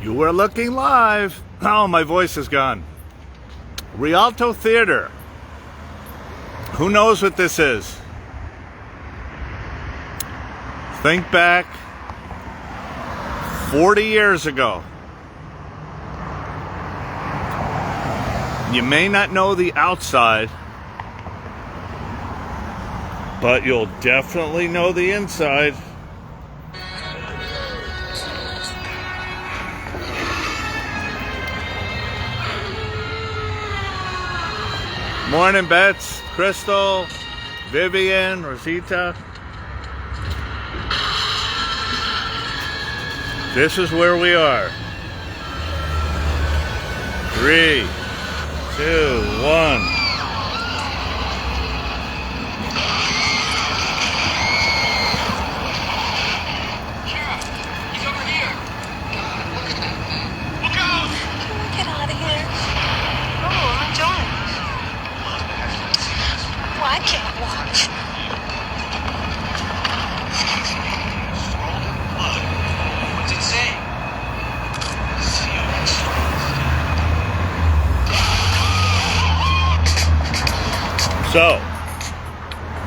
You were looking live. Oh, my voice is gone. Rialto Theater. Who knows what this is? Think back 40 years ago. You may not know the outside, but you'll definitely know the inside. Morning, Bets, Crystal, Vivian, Rosita. This is where we are. 3, 2, 1. I can't watch. What's it say? So,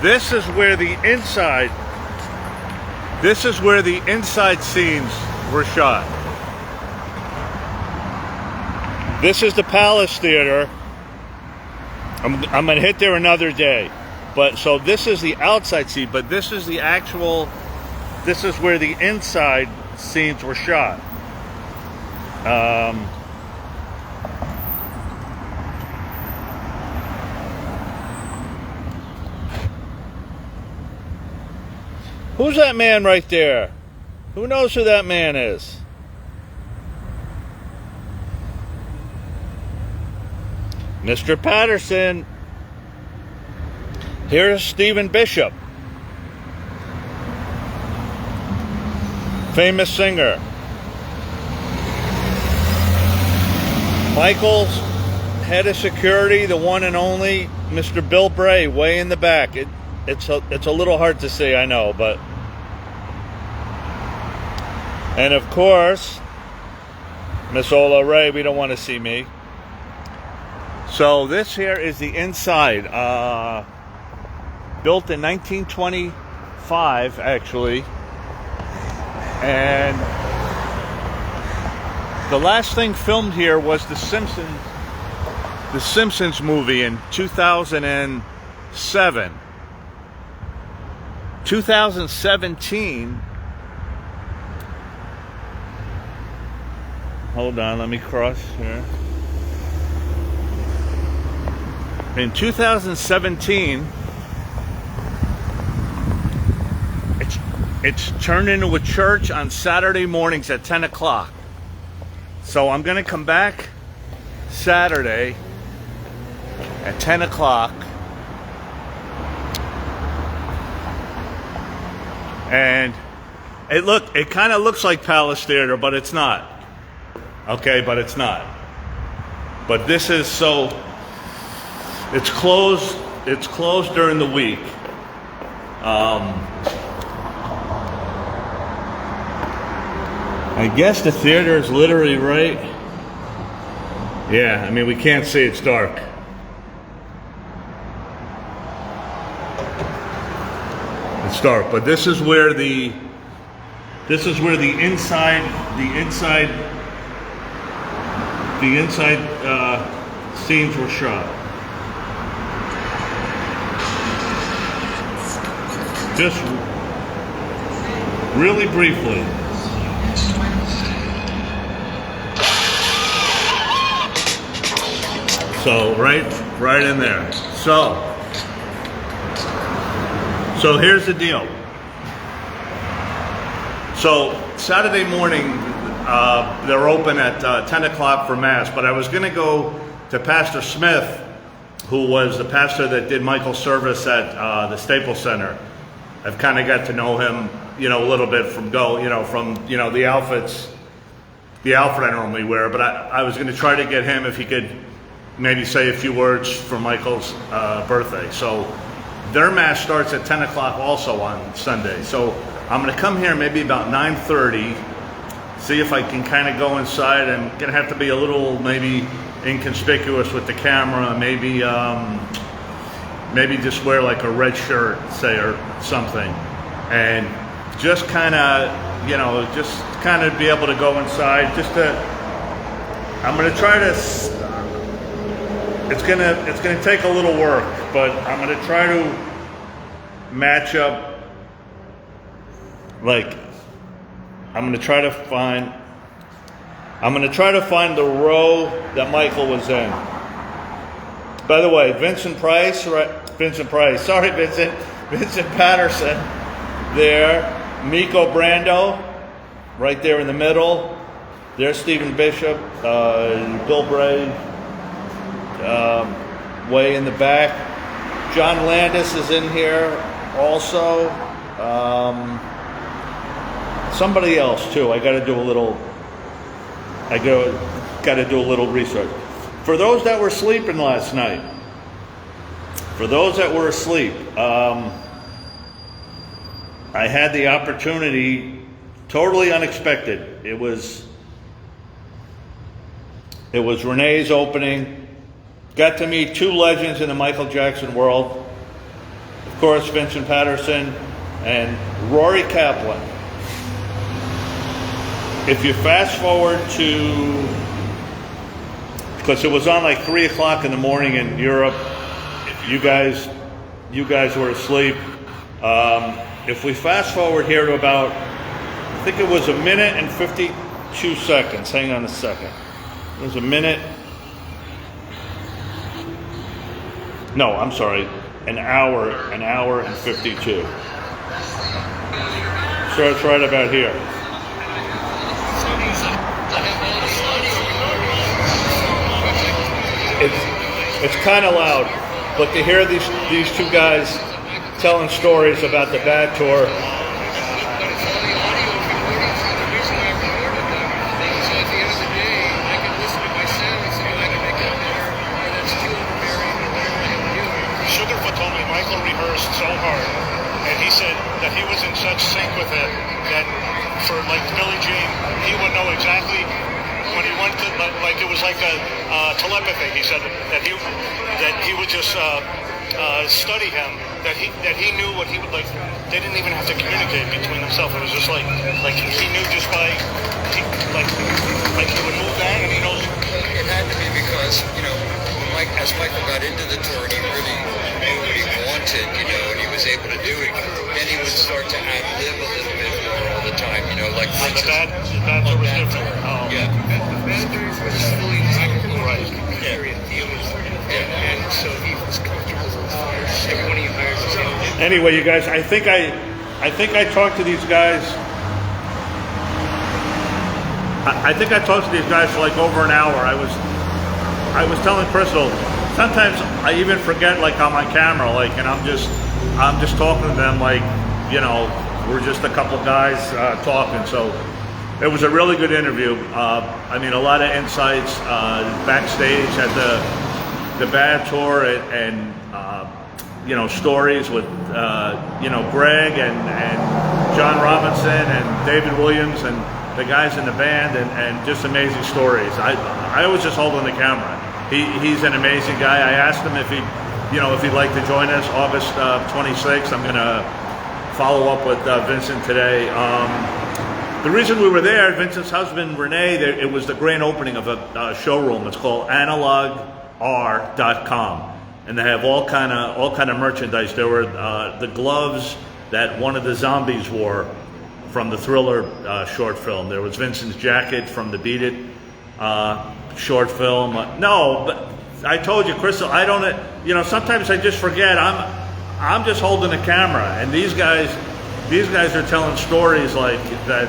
this is where the inside scenes were shot. This is the Palace Theater. I'm going to hit there another day. But so this is the outside scene, but this is where the inside scenes were shot. Who's that man right there? Who knows who that man is? Mr. Patterson. Here's Stephen Bishop, famous singer. Michael's head of security, the one and only Mr. Bill Bray, way in the back. It's a little hard to see, I know, but. And of course, Miss Ola Ray, we don't want to see me. So this here is the inside. Built in 1925, actually. And the last thing filmed here was the Simpsons movie in 2007. 2017. Hold on, let me cross here. In 2017, it's turned into a church on Saturday mornings at 10 o'clock. So I'm going to come back Saturday at 10 o'clock. And it kind of looks like Palace Theater, but it's not. Okay, but it's not. But this is it's closed during the week. I guess the theater is literally right. Yeah, I mean, we can't see, it's dark. It's dark, but this is where the inside scenes were shot. Just really briefly. So right in there. So here's the deal. So Saturday morning, they're open at 10 o'clock for Mass, but I was going to go to Pastor Smith, who was the pastor that did Michael's service at the Staples Center. I've kind of got to know him, a little bit from the outfit I normally wear, but I was going to try to get him if he could maybe say a few words for Michael's birthday. So their Mass starts at 10 o'clock also on Sunday. So I'm going to come here maybe about 9:30, see if I can kind of go inside. I'm gonna have to be a little maybe inconspicuous with the camera, maybe maybe just wear like a red shirt, say, or something, and just kind of, you know, just kind of be able to go inside. I'm gonna try to. It's gonna take a little work, but I'm gonna try to match up. Like, I'm gonna try to find the row that Michael was in. By the way, Vincent Price, right? Vincent Patterson there, Miko Brando, right there in the middle. There's Stephen Bishop, Bill Bray, way in the back. John Landis is in here also. Somebody else too. I got to do a little research. For those that were sleeping last night, I had the opportunity, totally unexpected. It was Renee's opening. Got to meet two legends in the Michael Jackson world. Of course, Vincent Patterson and Rory Kaplan. If you fast forward to, because it was on like 3 o'clock in the morning in Europe, you guys were asleep. If we fast forward here to about, I think it was 1 minute and 52 seconds. Hang on a second. It was 1 minute. No, I'm sorry. An hour and 52. Starts right about here. It's kind of loud, but to hear these two guys telling stories about the Bad Tour. Sugarfoot told me Michael rehearsed so hard, and he said that he was in such sync with it that for like Billie Jean, he would know exactly when he went to, like it was like a telepathy. He said that he would just study him, that he knew what he would like. They didn't even have to communicate between themselves. It was just like he knew just by like he would move that, and he knows. It had to be because, you know, as Michael got into the tour and he really knew what he wanted, you know, and he was able to do it, then he would start to ad-lib a little bit more all the time, you know, like for instance, the bad tour was different. Oh. Yeah. Right. And so he was comfortable with everyone he hired. Anyway, you guys, I think I talked to these guys. I think I talked to these guys for like over an hour. I was telling Crystal, sometimes I even forget like on my camera, like, and I'm just talking to them like, you know, we're just a couple guys talking. So it was a really good interview. I mean, a lot of insights backstage at the Bad Tour, and you know, stories with you know, Greg and John Robinson and David Williams and the guys in the band, and just amazing stories. I was just holding the camera. He's an amazing guy. I asked him if he'd like to join us August 26th. I'm gonna follow up with Vincent today. The reason we were there, Vincent's husband Renee, it was the grand opening of a showroom. It's called analogr.com, and they have all kind of merchandise. There were the gloves that one of the zombies wore from the Thriller short film. There was Vincent's jacket from the Beat It short film. No, but I told you, Crystal, I don't. You know, sometimes I just forget. I'm just holding the camera, and these guys are telling stories like that.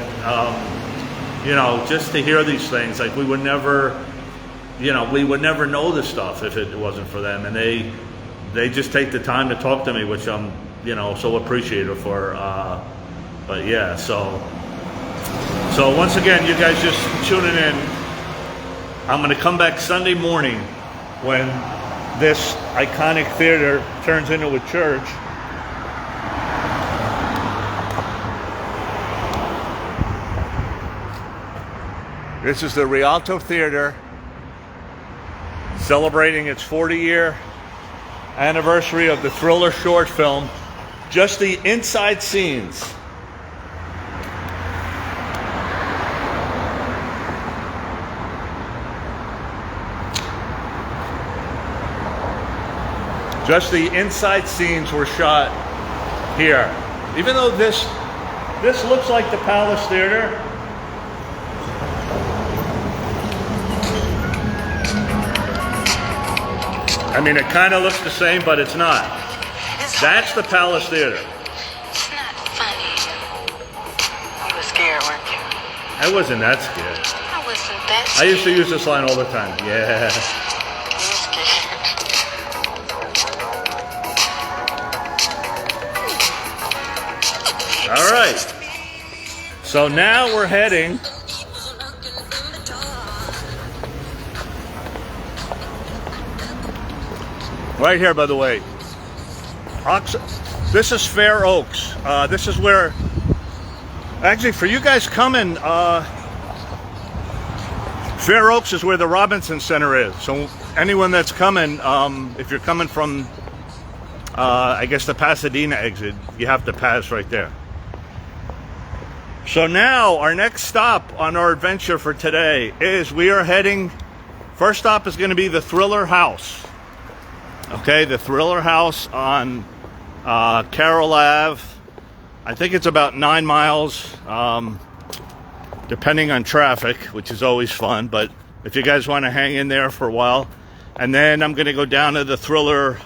You know, just to hear these things, like we would never know this stuff if it wasn't for them, and they just take the time to talk to me, which I'm, you know, so appreciative for. But yeah, so once again, you guys just tuning in. I'm going to come back Sunday morning when this iconic theater turns into a church. This is the Rialto Theater celebrating its 40-year anniversary of the Thriller short film. Just the inside scenes. Just the inside scenes were shot here. Even though this looks like the Palace Theater, I mean, it kind of looks the same, but it's not. That's the Palace Theater. It's not funny. You were scared, weren't you? I wasn't that scared. I wasn't that I scared. used to use this line all the time. Yeah. You were scared. All right. So now we're heading right here, by the way. This is Fair Oaks. This is where, actually, for you guys coming, Fair Oaks is where the Robinson Center is. So anyone that's coming, if you're coming from, I guess, the Pasadena exit, you have to pass right there. So now our next stop on our adventure for today is we are heading, first stop is going to be the Thriller House. Okay, the Thriller House on Carroll Ave. I think it's about 9 miles, depending on traffic, which is always fun. But if you guys want to hang in there for a while, and then I'm going to go down to the Thriller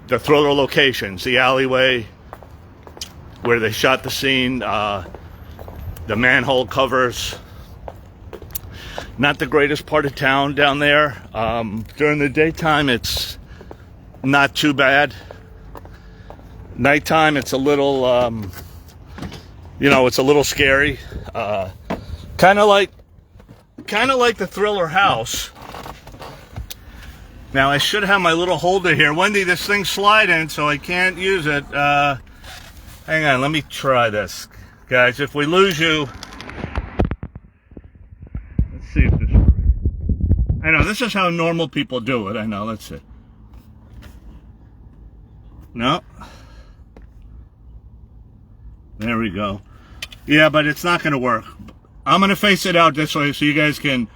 locations, the alleyway where they shot the scene, the manhole covers. Not the greatest part of town down there. During the daytime, it's not too bad. Nighttime, it's a little, it's a little scary. Kind of like the Thriller house. Now, I should have my little holder here. Wendy, this thing's sliding, so I can't use it. Hang on, let me try this. Guys, if we lose you, let's see if this works. I know, this is how normal people do it. I know, let's see. No. There we go. Yeah, but it's not going to work. I'm going to face it out this way so you guys can...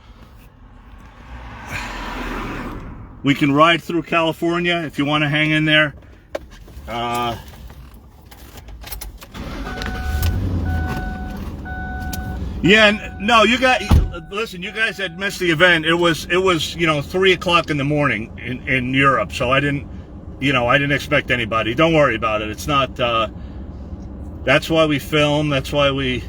We can ride through California if you want to hang in there. Yeah, no, you guys, listen, you guys had missed the event. It was 3 o'clock in the morning in Europe, so I didn't expect anybody. Don't worry about it. It's not, that's why we film. That's why we,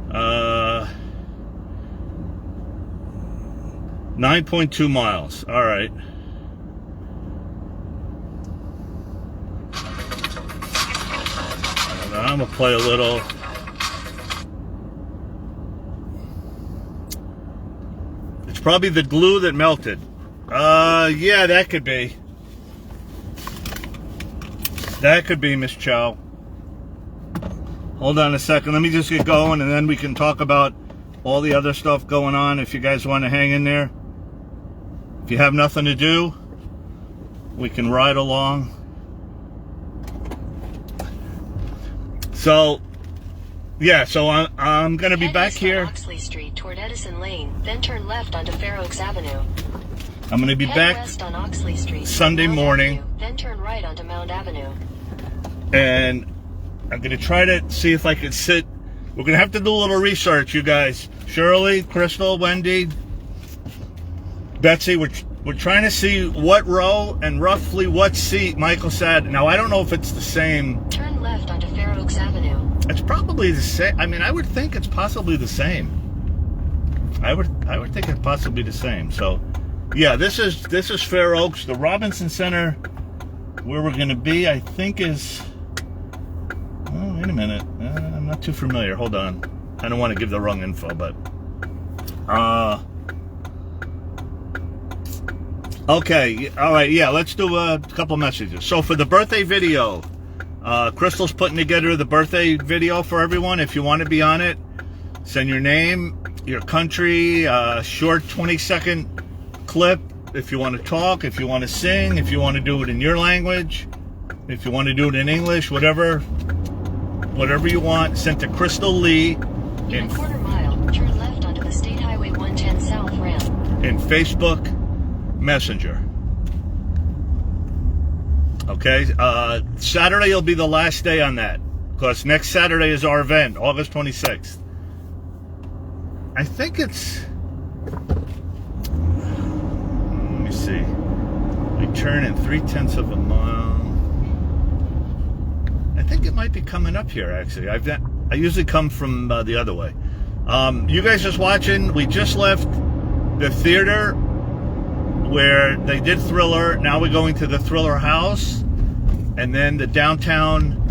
9.2 miles. All right. I'm gonna play a little. It's probably the glue that melted. Yeah, that could be. That could be, Miss Chow. Hold on a second. Let me just get going, and then we can talk about all the other stuff going on if you guys want to hang in there. If you have nothing to do, we can ride along. So, yeah, so I'm going to be back here. Oxley Street toward Edison Lane, then turn left onto Fair Oaks Avenue. I'm going to be back west on Oxley Street, Sunday morning. Avenue, then turn right onto Mound Avenue. And I'm going to try to see if I can sit. We're going to have to do a little research, you guys. Shirley, Crystal, Wendy, Betsy, we're trying to see what row and roughly what seat Michael sat. Now, I don't know if it's the same. Turn left onto Fair Oaks Avenue. It's probably the same. I mean, I would think it's possibly the same. I would think it's possibly the same. So, yeah, this is Fair Oaks. The Robinson Center, where we're going to be, I think is... Oh, wait a minute. I'm not too familiar. Hold on. I don't want to give the wrong info, but... Okay, all right, yeah, let's do a couple messages. So for the birthday video, Crystal's putting together the birthday video for everyone if you want to be on it. Send your name, your country, short 20-second clip if you want to talk, if you want to sing, if you want to do it in your language, if you want to do it in English, whatever you want. Sent to Crystal Lee In a quarter mile, turn left onto the State Highway 110 South ramp. in Facebook Messenger. Okay, Saturday will be the last day on that, because next Saturday is our event, August 26th. I think it's, let me see, we turn in 3/10 of a mile. I think it might be coming up here, actually. I usually come from the other way. You guys just watching, we just left the theater where they did Thriller. Now we're going to the Thriller house, and then the downtown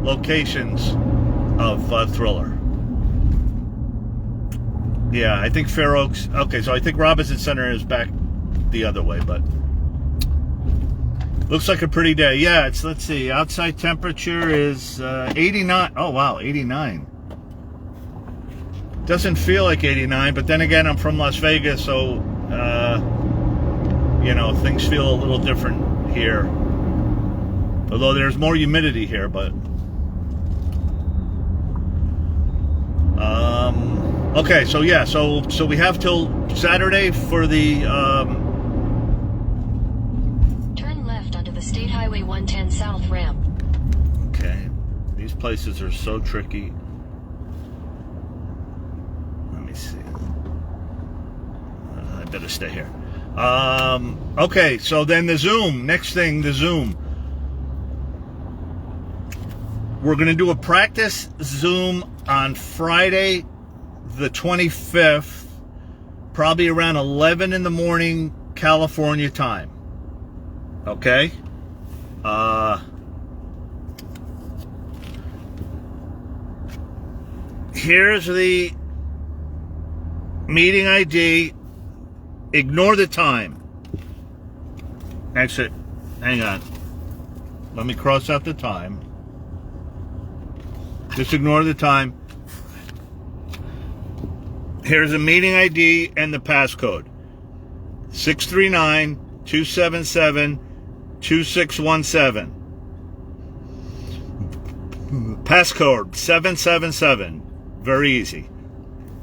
locations of Thriller. Yeah, I think Fair Oaks. Okay, so I think Robinson Center is back the other way, but looks like a pretty day. Yeah, it's, let's see, outside temperature is 89. Oh wow, 89. Doesn't feel like 89, but then again, I'm from Las Vegas, so you know, things feel a little different here. Although there's more humidity here, but okay, so yeah, so we have till Saturday for the Turn left onto the State Highway 110 South ramp. okay, these places are so tricky. Let me see. I better stay here. Okay, so then the Zoom. Next thing, the Zoom. We're going to do a practice Zoom on Friday, the 25th, probably around 11 in the morning, California time. Okay? Here's the meeting ID. Ignore the time. Exit. Hang on. Let me cross out the time. Just ignore the time. Here's a meeting ID and the passcode. 639-277-2617. Passcode 777. Very easy.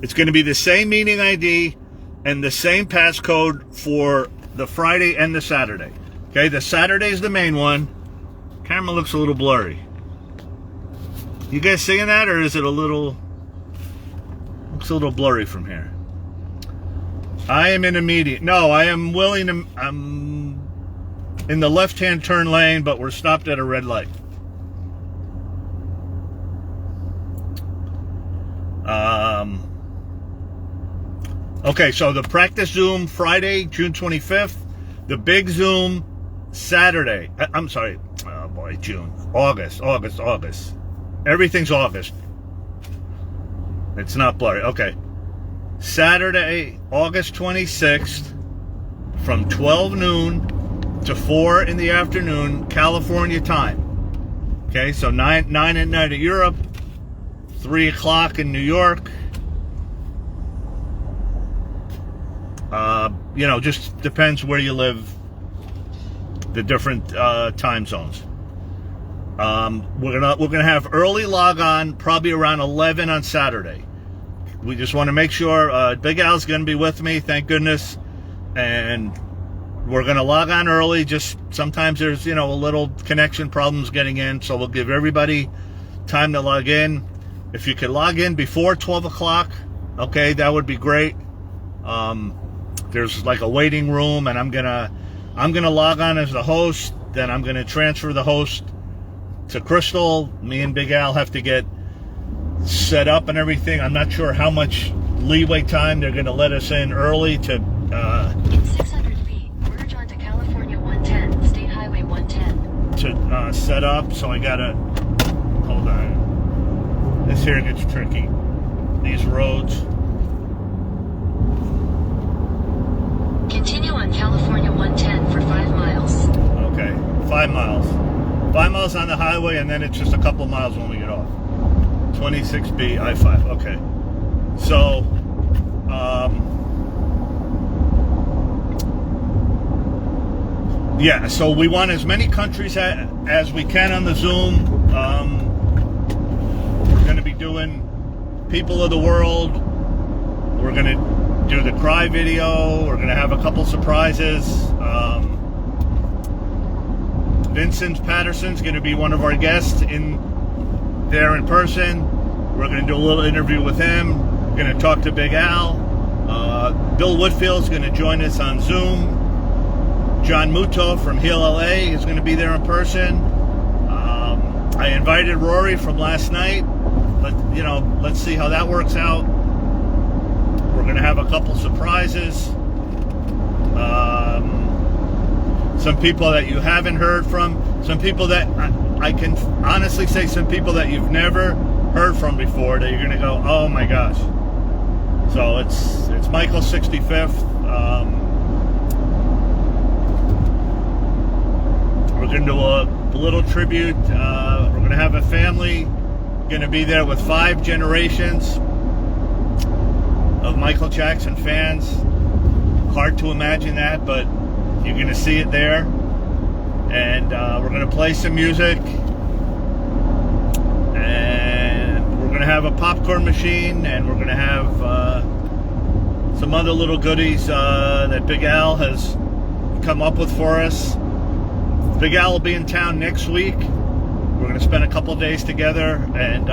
It's going to be the same meeting ID and the same passcode for the Friday and the Saturday. Okay, the Saturday is the main one. Camera looks a little blurry. You guys seeing that, or is it a little... looks a little blurry from here. I am in a median. No, I am willing to... I'm in the left-hand turn lane, but we're stopped at a red light. Okay, so the practice Zoom Friday, June 25th. The big Zoom Saturday. I'm sorry. Oh boy, June. August. Everything's August. It's not blurry. Okay. Saturday, August 26th, from 12 noon to 4 in the afternoon, California time. Okay, so 9 at night in Europe, 3 o'clock in New York. You know, just depends where you live, the different time zones. We're gonna have early log on, probably around 11 on Saturday. We just want to make sure Big Al's gonna be with me, thank goodness, and we're gonna log on early. Just sometimes there's, you know, a little connection problems getting in, so we'll give everybody time to log in. If you could log in before 12 o'clock, okay, that would be great. There's like a waiting room, and I'm gonna log on as the host. Then I'm gonna transfer the host to Crystal. Me and Big Al have to get set up and everything. I'm not sure how much leeway time they're gonna let us in early to. In 600 feet, merge onto California 110, State Highway 110. To set up. So I gotta hold on. This here gets tricky. These roads. Continue on California 110 for 5 miles. Okay, 5 miles. 5 miles on the highway, and then it's just a couple miles when we get off. 26B, I-5, okay. So, yeah, so we want as many countries as we can on the Zoom. We're going to be doing people of the world. We're going to do the cry video. We're going to have a couple surprises. Vincent Patterson's going to be one of our guests there in person. We're going to do a little interview with him. We're going to talk to Big Al. Bill Woodfield's going to join us on Zoom. John Muto from Heel LA is going to be there in person. I invited Rory from last night, but let's see how that works out. We're going to have a couple surprises. Some people that you haven't heard from. Some people that I can honestly say, some people that you've never heard from before that you're going to go, oh my gosh. So it's Michael's 65th. We're going to do a little tribute. We're going to have a family going to be there with 5 generations of Michael Jackson fans. Hard to imagine that, but you're going to see it there. And we're going to play some music. And we're going to have a popcorn machine. And we're going to have some other little goodies that Big Al has come up with for us. Big Al will be in town next week. We're going to spend a couple of days together. And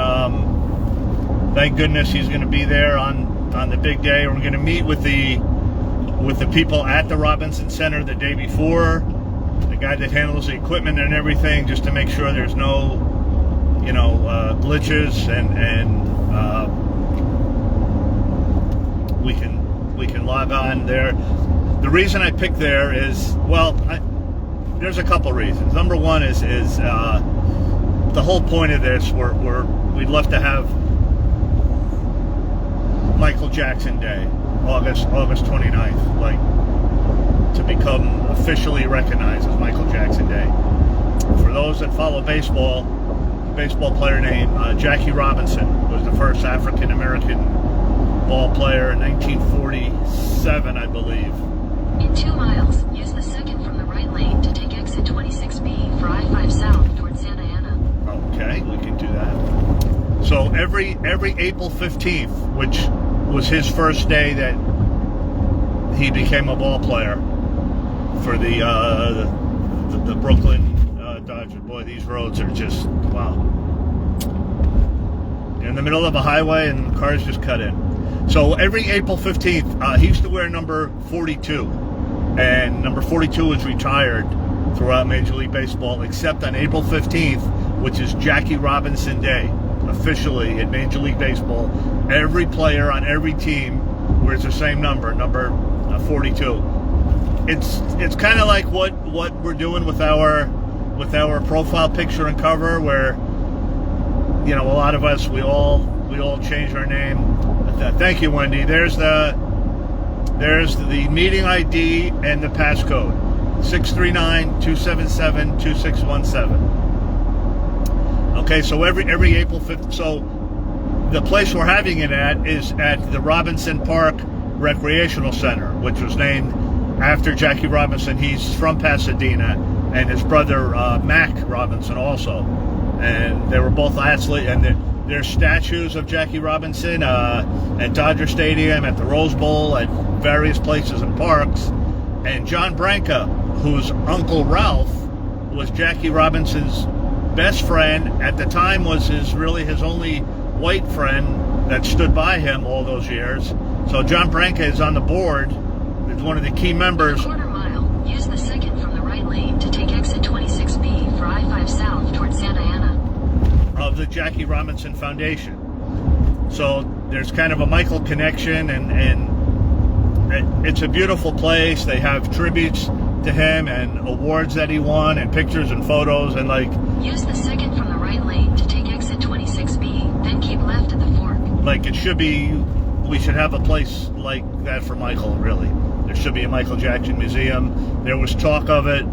thank goodness he's going to be there on the big day. We're going to meet with the people at the Robinson Center the day before, the guy that handles the equipment and everything, just to make sure there's no, glitches, and we can log on there. The reason I picked there is, there's a couple reasons. Number one is the whole point of this. We'd love to have Michael Jackson Day. August 29th, to become officially recognized as Michael Jackson Day. For those that follow baseball, a baseball player named Jackie Robinson was the first African-American ball player in 1947, I believe. In 2 miles, use the second from the right lane to take exit 26B for I-5 South towards Santa Ana. Okay, we can do that. So every April 15th, which was his first day that he became a ball player for the Brooklyn Dodgers. Boy, these roads are just, wow. You're in the middle of a highway and cars just cut in. So every April 15th, he used to wear number 42. And number 42 was retired throughout Major League Baseball, except on April 15th, which is Jackie Robinson Day. Officially in Major League Baseball, every player on every team wears the same number 42. It's kind of like what we're doing with our profile picture and cover, where a lot of us we all change our name. Thank you, Wendy. There's the meeting ID and the passcode 639-277-2617. Okay, so every April 5th, so the place we're having it at is at the Robinson Park Recreational Center, which was named after Jackie Robinson. He's from Pasadena, and his brother Mac Robinson also. And they were both athletes, and there's statues of Jackie Robinson at Dodger Stadium, at the Rose Bowl, at various places and parks. And John Branca, whose Uncle Ralph was Jackie Robinson's best friend at the time, was his only white friend that stood by him all those years. So John Branca is on the board, is one of the key members. Quarter mile, use the second from the right lane to take exit 26B for I-5 South towards Santa Ana. Of the Jackie Robinson Foundation. So there's kind of a Michael connection, and it's a beautiful place. They have tributes to him and awards that he won and pictures and photos, and use the second from the right lane to take exit 26B, then keep left at the fork. It should be, we should have a place like that for Michael, really. There should be a Michael Jackson museum. There was talk of it.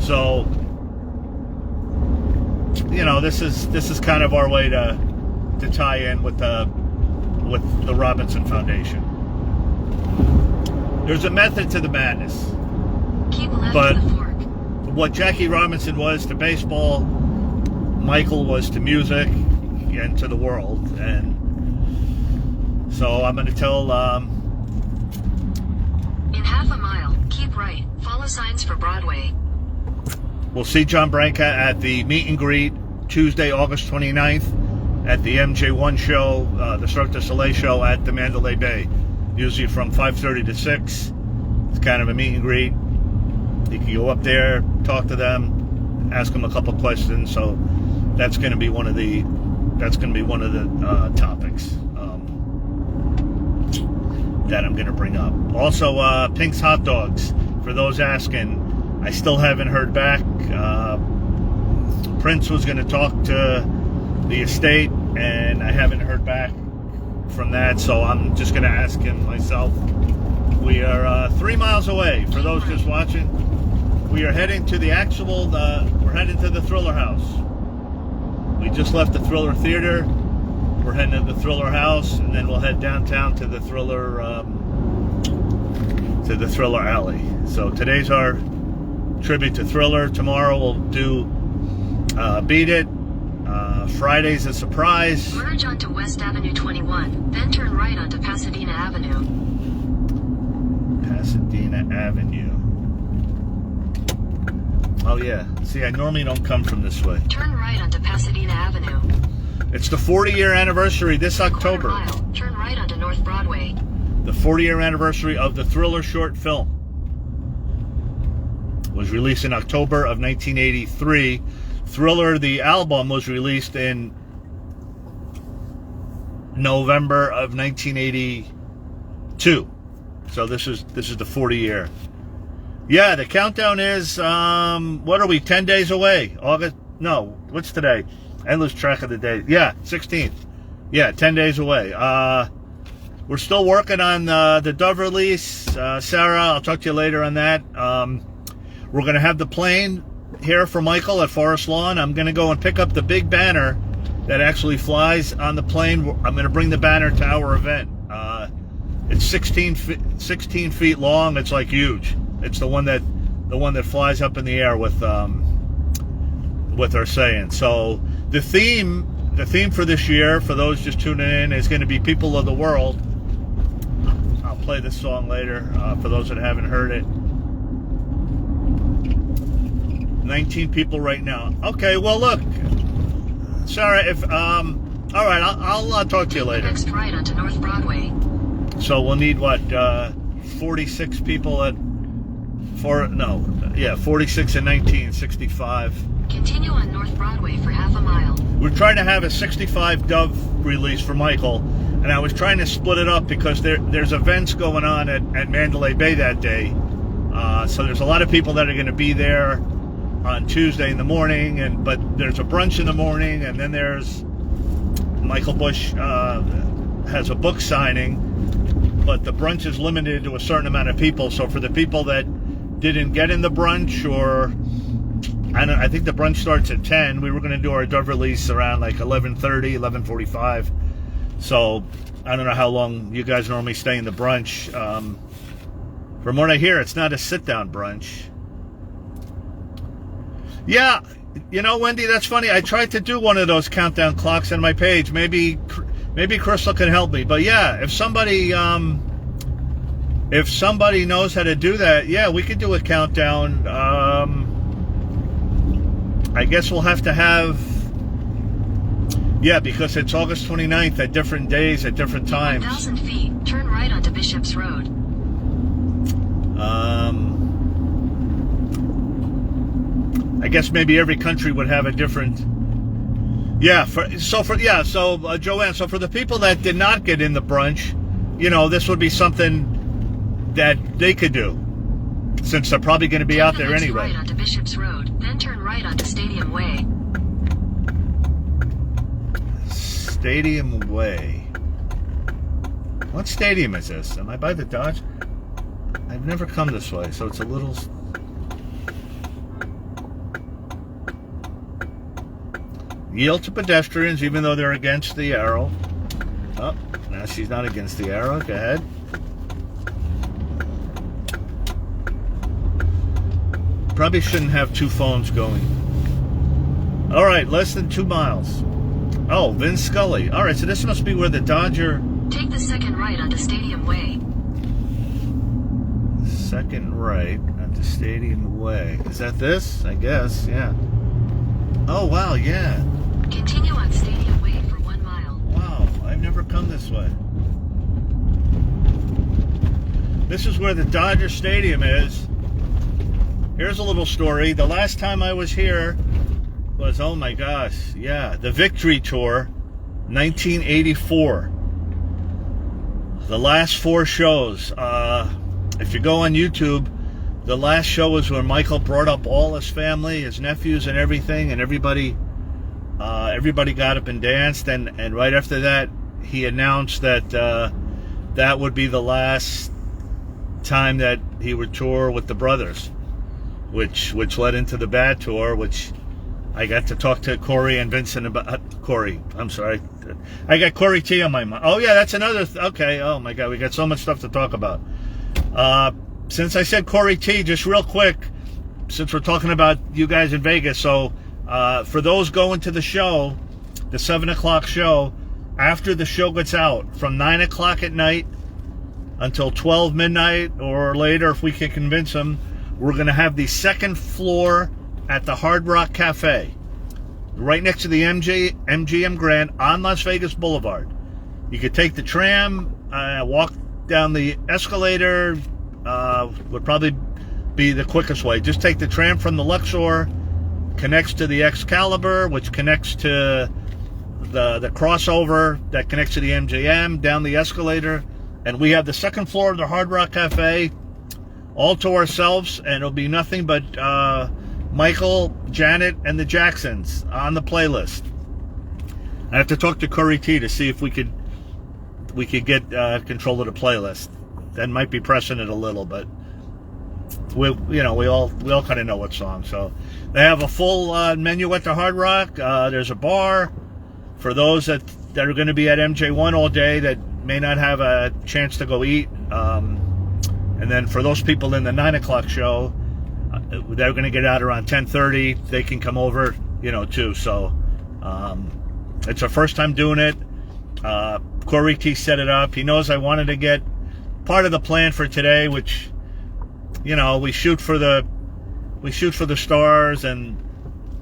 So this is kind of our way to tie in with with the Robinson Foundation. There's a method to the madness. Keep left But to the fork. what Jackie Robinson was to baseball, Michael was to music and to the world. And so I'm going to tell... In half a mile, keep right. Follow signs for Broadway. we'll see John Branca at the meet and greet Tuesday, August 29th at the MJ1 show, the Cirque du Soleil show at the Mandalay Bay. Usually from 5:30 to 6. It's kind of a meet and greet. You can go up there, talk to them, ask them a couple questions. So that's going to be one of the topics that I'm going to bring up. Also, Pink's Hot Dogs. For those asking, I still haven't heard back. Prince was going to talk to the estate, and I haven't heard back from that. So I'm just going to ask him myself. We are 3 miles away. For those just watching, we are heading to the actual. We're heading to the Thriller House. We just left the Thriller Theater. We're heading to the Thriller House, and then we'll head downtown to the Thriller Alley. So today's our tribute to Thriller. Tomorrow we'll do Beat It. Friday's a surprise. Merge onto West Avenue 21, then turn right onto Pasadena Avenue. Pasadena Avenue. Oh yeah. See, I normally don't come from this way. Turn right onto Pasadena Avenue. It's the 40-year anniversary this Quarter October. mile, turn right onto North Broadway. The 40-year anniversary of the Thriller short film. Was released in October of 1983. Thriller, the album, was released in November of 1982. So this is the 40-year. Yeah, the countdown is what are we? 10 days away. August? No, what's today? I lose track of the day. Yeah, 16th. Yeah, 10 days away. We're still working on the Dove release. Sarah, I'll talk to you later on that. We're going to have the plane here for Michael at Forest Lawn. I'm going to go and pick up the big banner that actually flies on the plane. I'm going to bring the banner to our event. It's 16 feet long. It's like huge. It's the one that flies up in the air with our saying. So the theme for this year, for those just tuning in, is going to be People of the World. I'll play this song later for those that haven't heard it. 19 people right now. Okay, well look, Sarah, if all right, I'll talk to you later. Next right onto North Broadway. So we'll need what 46 people at 46 and 19, 65. Continue on North Broadway for half a mile. We're trying to have a 65 Dove release for Michael, and I was trying to split it up because there's events going on at Mandalay Bay that day. So there's a lot of people that are going to be there on Tuesday in the morning, but there's a brunch in the morning, and then there's Michael Bush has a book signing, but the brunch is limited to a certain amount of people. So for the people that didn't get in the brunch, or I think the brunch starts at 10. We were going to do our Dove release around like 11:30, 11:45. So I don't know how long you guys normally stay in the brunch. From what I hear, it's not a sit-down brunch. Yeah, you know, Wendy, that's funny. I tried to do one of those countdown clocks on my page. Maybe Crystal can help me. But yeah, if somebody knows how to do that, yeah, we could do a countdown. I guess we'll have to have, yeah, because it's August 29th at different days at different times. 1,000 feet, turn right onto Bishop's Road. I guess maybe every country would have a different. Yeah. Joanne. So for the people that did not get in the brunch, you know, this would be something that they could do, since they're probably going to be out there anyway. Right onto Bishop's Road, then turn right onto Stadium Way. Stadium Way. What stadium is this? Am I by the Dodge? I've never come this way, so it's a little. Yield to pedestrians, even though they're against the arrow. Oh, now she's not against the arrow. Go ahead. Probably shouldn't have two phones going. All right, less than 2 miles. Oh, Vince Scully. All right, so this must be where the Dodger... Take the second right onto Stadium Way. Second right onto Stadium Way. Is that this? I guess, yeah. Oh, wow, yeah. Continue on Stadium Way for 1 mile. Wow, I've never come this way. This is where the Dodger Stadium is. Here's a little story. The last time I was here was, oh my gosh, yeah, the Victory Tour, 1984. The last 4 shows. If you go on YouTube, the last show was when Michael brought up all his family, his nephews and everything, and everybody got up and danced, and right after that, he announced that that would be the last time that he would tour with the brothers, which led into the Bad Tour, which I got to talk to Corey and Vincent about. Corey, I'm sorry. I got Corey T on my mind. Oh, yeah, that's another... okay, oh, my God, we got so much stuff to talk about. Since I said Corey T, just real quick, since we're talking about you guys in Vegas, so for those going to the show, the 7 o'clock show, after the show gets out, from 9 o'clock at night until 12 midnight or later, if we can convince them, we're going to have the second floor at the Hard Rock Cafe, right next to the MGM Grand on Las Vegas Boulevard. You could take the tram, walk down the escalator, would probably be the quickest way. Just take the tram from the Luxor, connects to the Excalibur, which connects to the crossover that connects to the MGM, down the escalator, and we have the second floor of the Hard Rock Cafe all to ourselves, and it'll be nothing but Michael, Janet, and the Jacksons on the playlist. I have to talk to Corey T to see if we could get control of the playlist. That might be pressing it a little, but we all kind of know what song. So they have a full menu at the Hard Rock. There's a bar for those that are going to be at MJ1 all day that may not have a chance to go eat. And then for those people in the 9 o'clock show, they're going to get out around 10:30. They can come over, too. So it's our first time doing it. Corey T set it up. He knows I wanted to get part of the plan for today, which, we shoot for the stars, and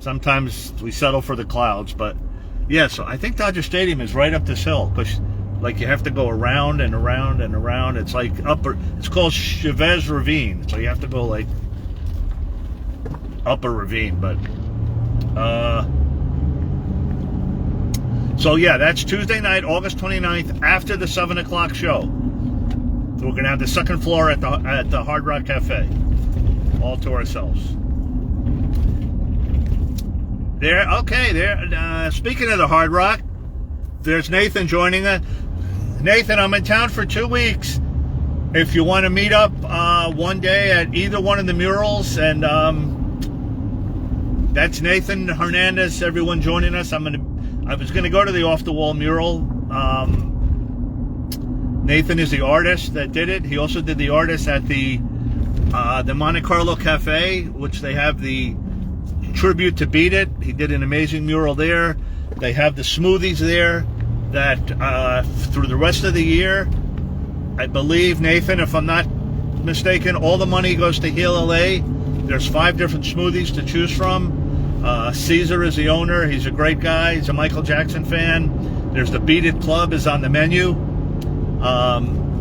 sometimes we settle for the clouds. But yeah, so I think Dodger Stadium is right up this hill, because you have to go around and around and around. It's like it's called Chavez Ravine, so you have to go up a ravine. But so yeah, that's Tuesday night, August 29th, after the 7 o'clock show. So we're gonna have the second floor at the Hard Rock Cafe, all to ourselves. Speaking of the Hard Rock, there's Nathan joining us. Nathan, I'm in town for 2 weeks. If you want to meet up one day at either one of the murals, and that's Nathan Hernandez. Everyone joining us. I was gonna go to the Off the Wall mural. Nathan is the artist that did it. He also did the artist at the Monte Carlo Cafe, which they have the tribute to Beat It. He did an amazing mural there. They have the smoothies there that through the rest of the year, I believe, Nathan, if I'm not mistaken, all the money goes to Heal LA. There's 5 different smoothies to choose from. Caesar is the owner. He's a great guy. He's a Michael Jackson fan. There's the Beat It Club is on the menu.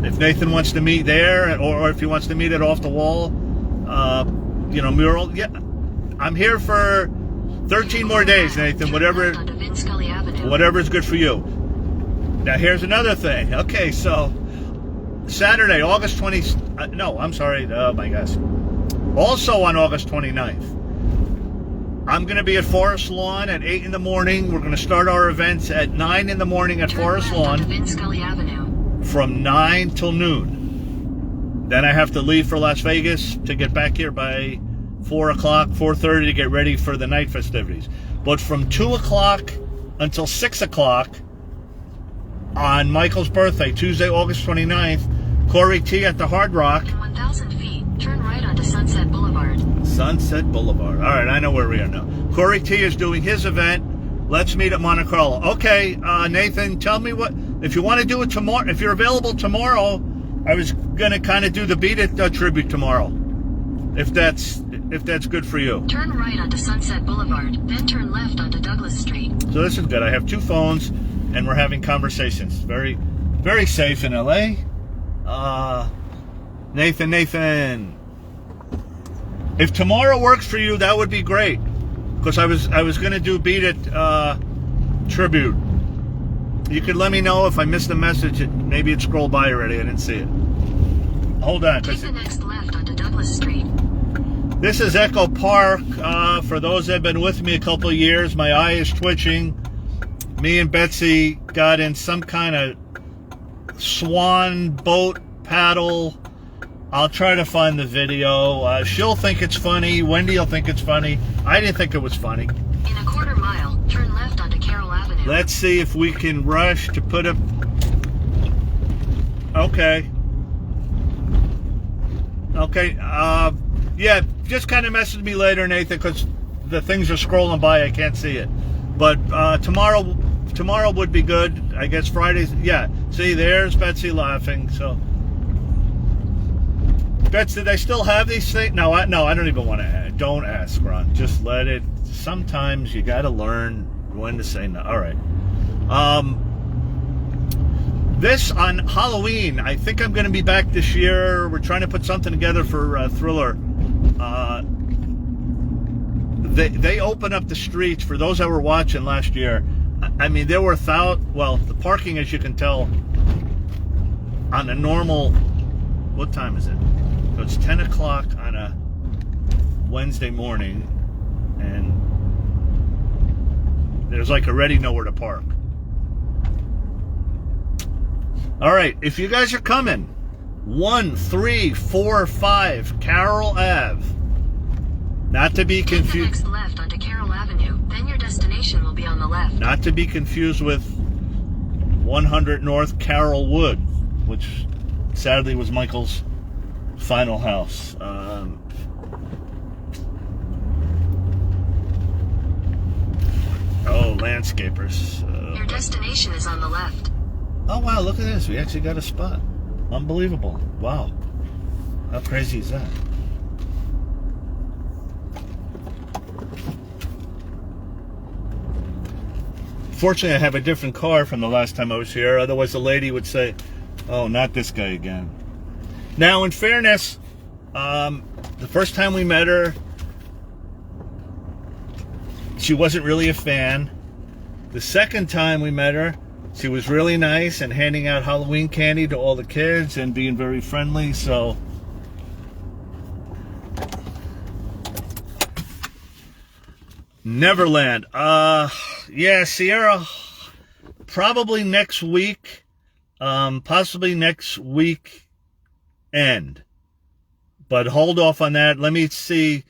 If Nathan wants to meet there, or if he wants to meet at Off the Wall, mural, yeah, I'm here for 13 more days, Nathan. Whatever is good for you. Now here's another thing. Okay, so Saturday, August 20. No, I'm sorry. Oh my gosh. Also on August 29th, I'm going to be at Forest Lawn at 8 in the morning. We're going to start our events at 9 in the morning at Forest Lawn. From 9 till noon. Then I have to leave for Las Vegas to get back here by 4 o'clock, 4:30 to get ready for the night festivities. But from 2 o'clock until 6 o'clock, on Michael's birthday, Tuesday, August 29th. Corey T at the Hard Rock. In 1,000 feet, turn right onto Sunset Boulevard. Sunset Boulevard. All right, I know where we are now. Corey T is doing his event. Let's meet at Monte Carlo. Okay, Nathan, tell me what, if you want to do it tomorrow, if you're available tomorrow, I was going to kind of do the Beat It tribute tomorrow, if that's good for you. Turn right onto Sunset Boulevard, then turn left onto Douglas Street. So this is good. I have two phones, and we're having conversations. Very, very safe in LA. Nathan. If tomorrow works for you, that would be great. Because I was going to do Beat It tribute. You could let me know if I missed the message. Maybe it scrolled by already. I didn't see it. Hold on. Take the next left onto Douglas Street. This is Echo Park. For those that have been with me a couple of years, my eye is twitching. Me and Betsy got in some kind of swan boat paddle. I'll try to find the video. She'll think it's funny. Wendy will think it's funny. I didn't think it was funny. In a quarter mile, turn left onto Carroll Avenue. Let's see if we can rush to put a... Okay. Yeah, just kind of message me later, Nathan, because the things are scrolling by. I can't see it. But tomorrow would be good. I guess Fridays. Yeah. See, there's Betsy laughing. So, Betsy, do they still have these things? No, I don't even want to. Don't ask, Ron. Just let it. Sometimes you got to learn when to say no. All right. This on Halloween. I think I'm going to be back this year. We're trying to put something together for Thriller. They open up the streets for those that were watching last year. I mean, there were the parking, as you can tell, on a normal. What time is it? So it's 10 o'clock on a Wednesday morning, and there's like already nowhere to park. All right, if you guys are coming, 1345 Carroll Ave. Not to be confused. Take the next left onto Carroll Avenue, then your destination will be on the left. Not to be confused with 100 North Carroll Wood, which sadly was Michael's final house. Landscapers. Your destination is on the left. Oh, wow, look at this. We actually got a spot. Unbelievable. Wow. How crazy is that? Fortunately, I have a different car from the last time I was here. Otherwise, the lady would say, oh, not this guy again. Now, in fairness, the first time we met her, she wasn't really a fan. The second time we met her, she was really nice and handing out Halloween candy to all the kids and being very friendly, so... Neverland. Yeah, Sierra, probably next week, possibly next week end. But hold off on that. Let me see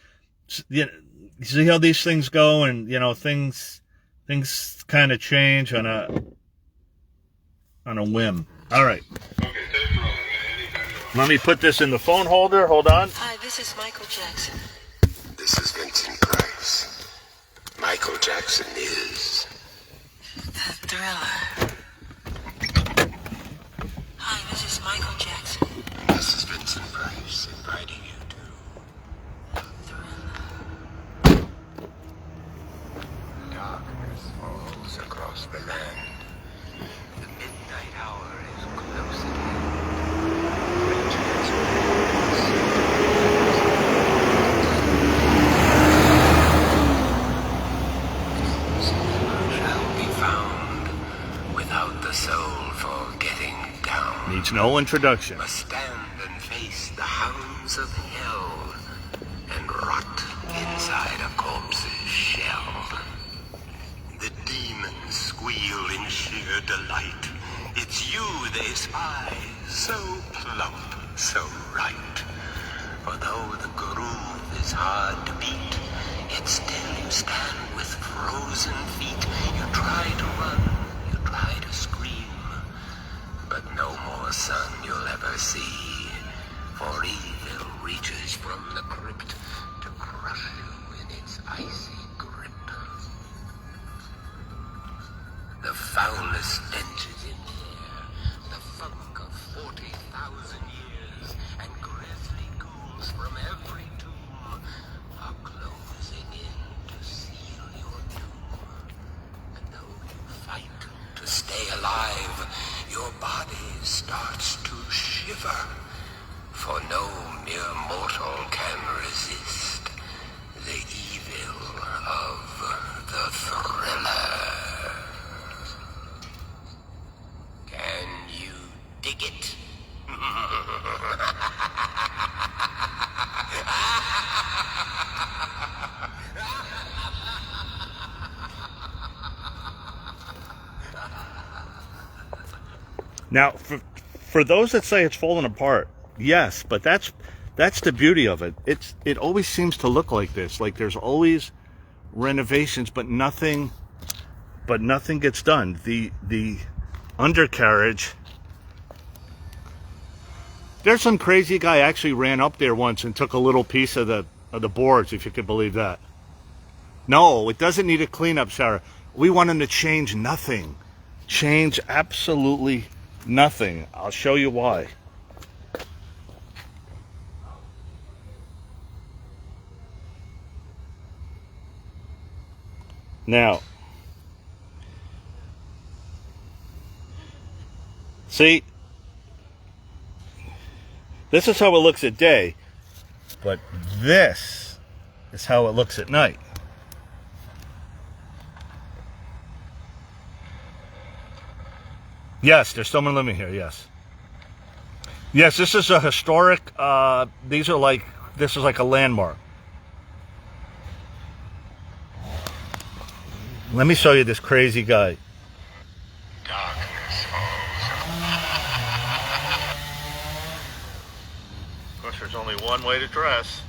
how these things go, and things kind of change on a whim. All right. Let me put this in the phone holder. Hold on. Hi, this is Michael Jackson. This is Vincent Price. Michael Jackson is The Thriller. Hi, this is Michael Jackson. This is Vincent Price inviting you to The Thriller. darkness falls across the land. The midnight hour is close at hand. Witches, shall be found without the soul for getting down. Needs no introduction. Must stand and face the hounds of hell and rot inside a corpse's shell. The demons squeal in sheer delight. It's you they spy, so plump, so right. For though the groove is hard to beat, yet still you stand with frozen feet. You try to run, you try to scream, foulest stenches in here, the funk of 40,000 years, and grisly ghouls from every tomb are closing in to seal your doom. And though you fight to stay alive, your body starts to shiver, for no mere mortal can resist the evil of the thriller. Can you dig it? Now, for those that say it's fallen apart, yes, but that's the beauty of it. It always seems to look like this. Like there's always renovations, but nothing gets done. The undercarriage. There's some crazy guy actually ran up there once and took a little piece of the boards, if you could believe that. No, it doesn't need a cleanup, Sarah. We want him to change nothing. Change absolutely nothing. I'll show you why. Now, see, this is how it looks at day, but this is how it looks at night. Yes, there's someone living here, yes. Yes, this is a historic, this is like a landmark. Let me show you this crazy guy. Darkness falls. Of course, there's only one way to dress.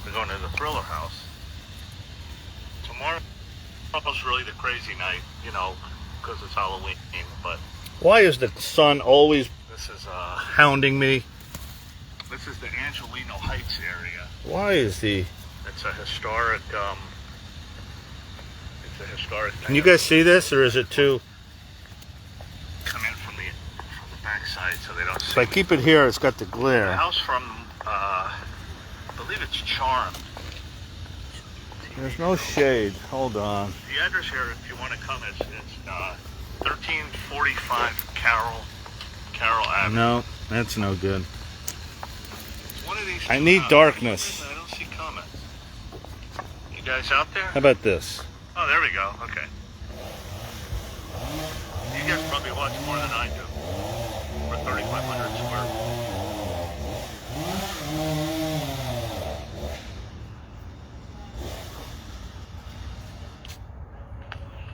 We're going to the Thriller House. Tomorrow's really the crazy night, you know, because it's Halloween, but... Why is the sun always This is hounding me? This is the Angelino Heights area. Why is the... It's a historic, Can you guys see this, or is it too... come in from the backside so they don't see. If I keep it here, it's got the The glare. house from, I believe it's Charmed. There's no shade. Hold on. The address here, if you want to come, it's 1345 Carroll Avenue. No, that's no good. One of these I two need houses. darkness. I don't see comments. You guys out there? How about this? Oh, there we go. Okay. You guys probably watch more than I do. For 3,500 square.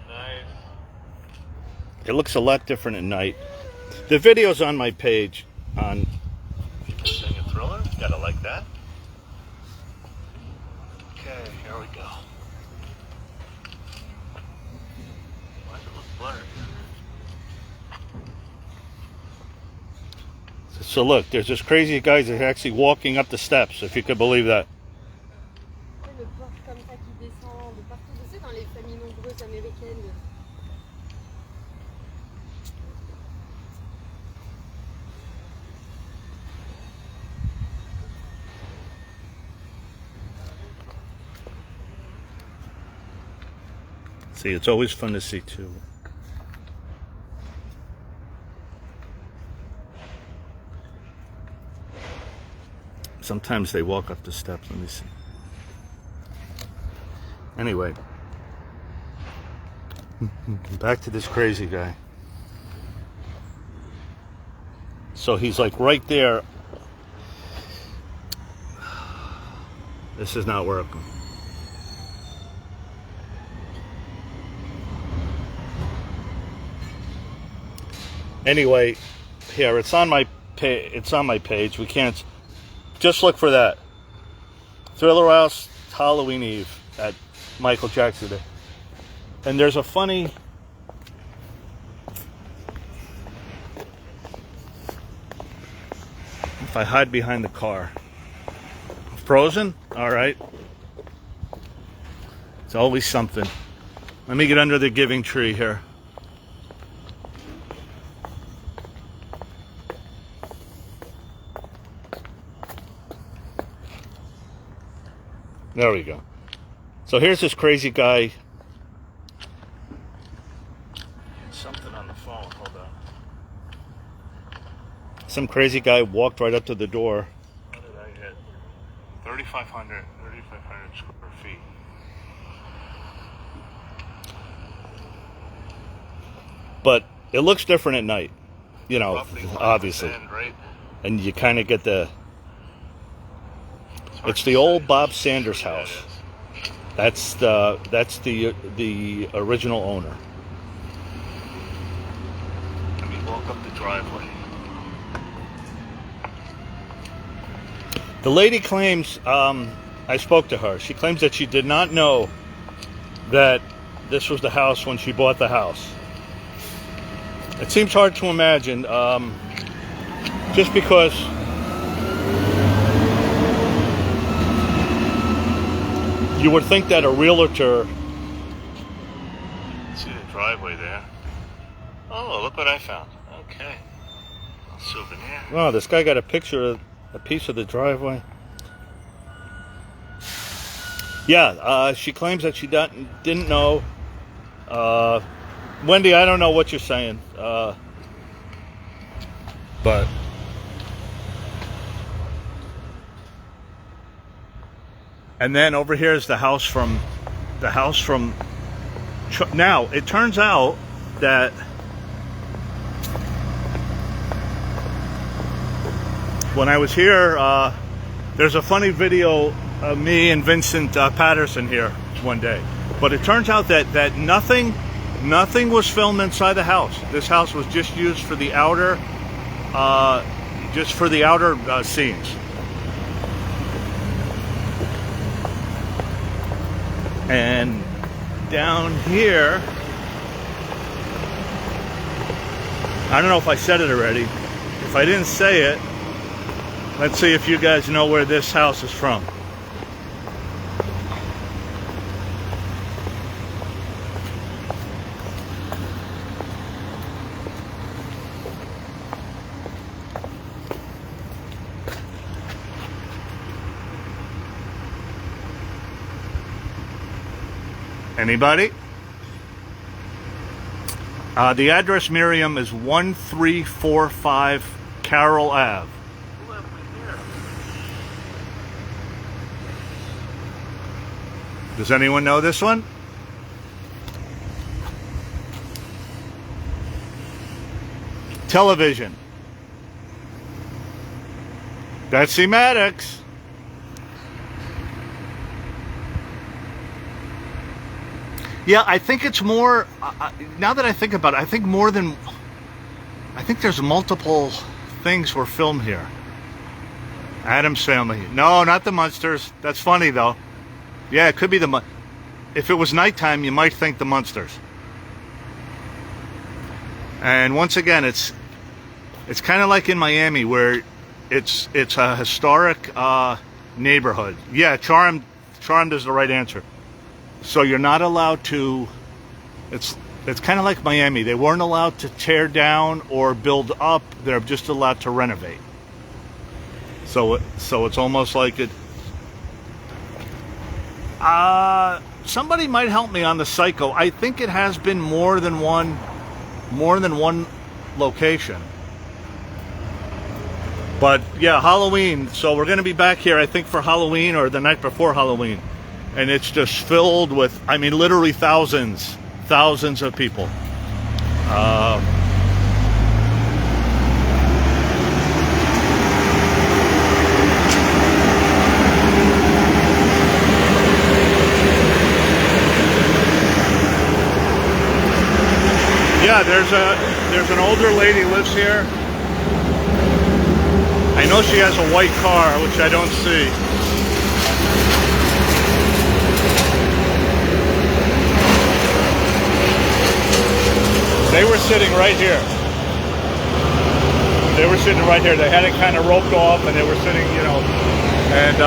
Nice. It looks a lot different at night. The video's on my page on... Sing a Thriller? Gotta like that. Okay, here we go. Why does it look blurry? So look, there's this crazy guy that's actually walking up the steps, if you could believe that. Le porte comme ça qui descend de partout, tu sais, dans les familles nombreuses américaines. See, it's always fun to see too. Sometimes they walk up the steps. Let me see. Anyway, back to this crazy guy. So he's like right there. This is not working. Anyway, here it's on my page. We can't. Just look for that. Thriller House, Halloween Eve at Michael Jackson Day. And there's a funny... If I hide behind the car. Frozen? Alright. It's always something. Let me get under the giving tree here. There we go. So here's this crazy guy. Something on the phone. Hold on. Some crazy guy walked right up to the door. What did I hit? 3,500 square feet. But it looks different at night, you know, obviously. Right? And you kind of get the... It's the old Bob Sanders house. That's the original owner. Let me walk up the driveway. The lady claims, I spoke to her. She claims that she did not know that this was the house when she bought the house. It seems hard to imagine, just because you would think that a realtor... See the driveway there. Oh, look what I found. Okay. A souvenir. Oh, this guy got a picture of a piece of the driveway. Yeah, she claims that she didn't know. Wendy, I don't know what you're saying. But... And then over here is the house from... Now, it turns out that... When I was here, there's a funny video of me and Vincent Patterson here one day. But it turns out that nothing was filmed inside the house. This house was just used for the outer, scenes. And down here, I don't know if I said it already. If I didn't say it, let's see if you guys know where this house is from. Anybody? The address, Miriam, is 1345 Carroll Ave. Does anyone know this one? Television. Betsy Maddox. Yeah, I think it's more, now that I think about it, I think there's multiple things were filmed here. Addams Family. No, not the Munsters. That's funny, though. Yeah, it could be if it was nighttime, you might think the Munsters. And once again, it's kind of like in Miami, where it's a historic neighborhood. Yeah, Charmed is the right answer. So you're not allowed to, it's kind of like Miami. They weren't allowed to tear down or build up. They're just allowed to renovate. So it's almost like it. Somebody might help me on the psycho. I think it has been more than one location. But yeah, Halloween. So we're going to be back here, I think, for Halloween or the night before Halloween. And it's just filled with, I mean, literally thousands of people. Yeah, there's an older lady lives here. I know she has a white car, which I don't see. They were sitting right here. They were sitting right here. They had it kind of roped off, and they were sitting, you know. And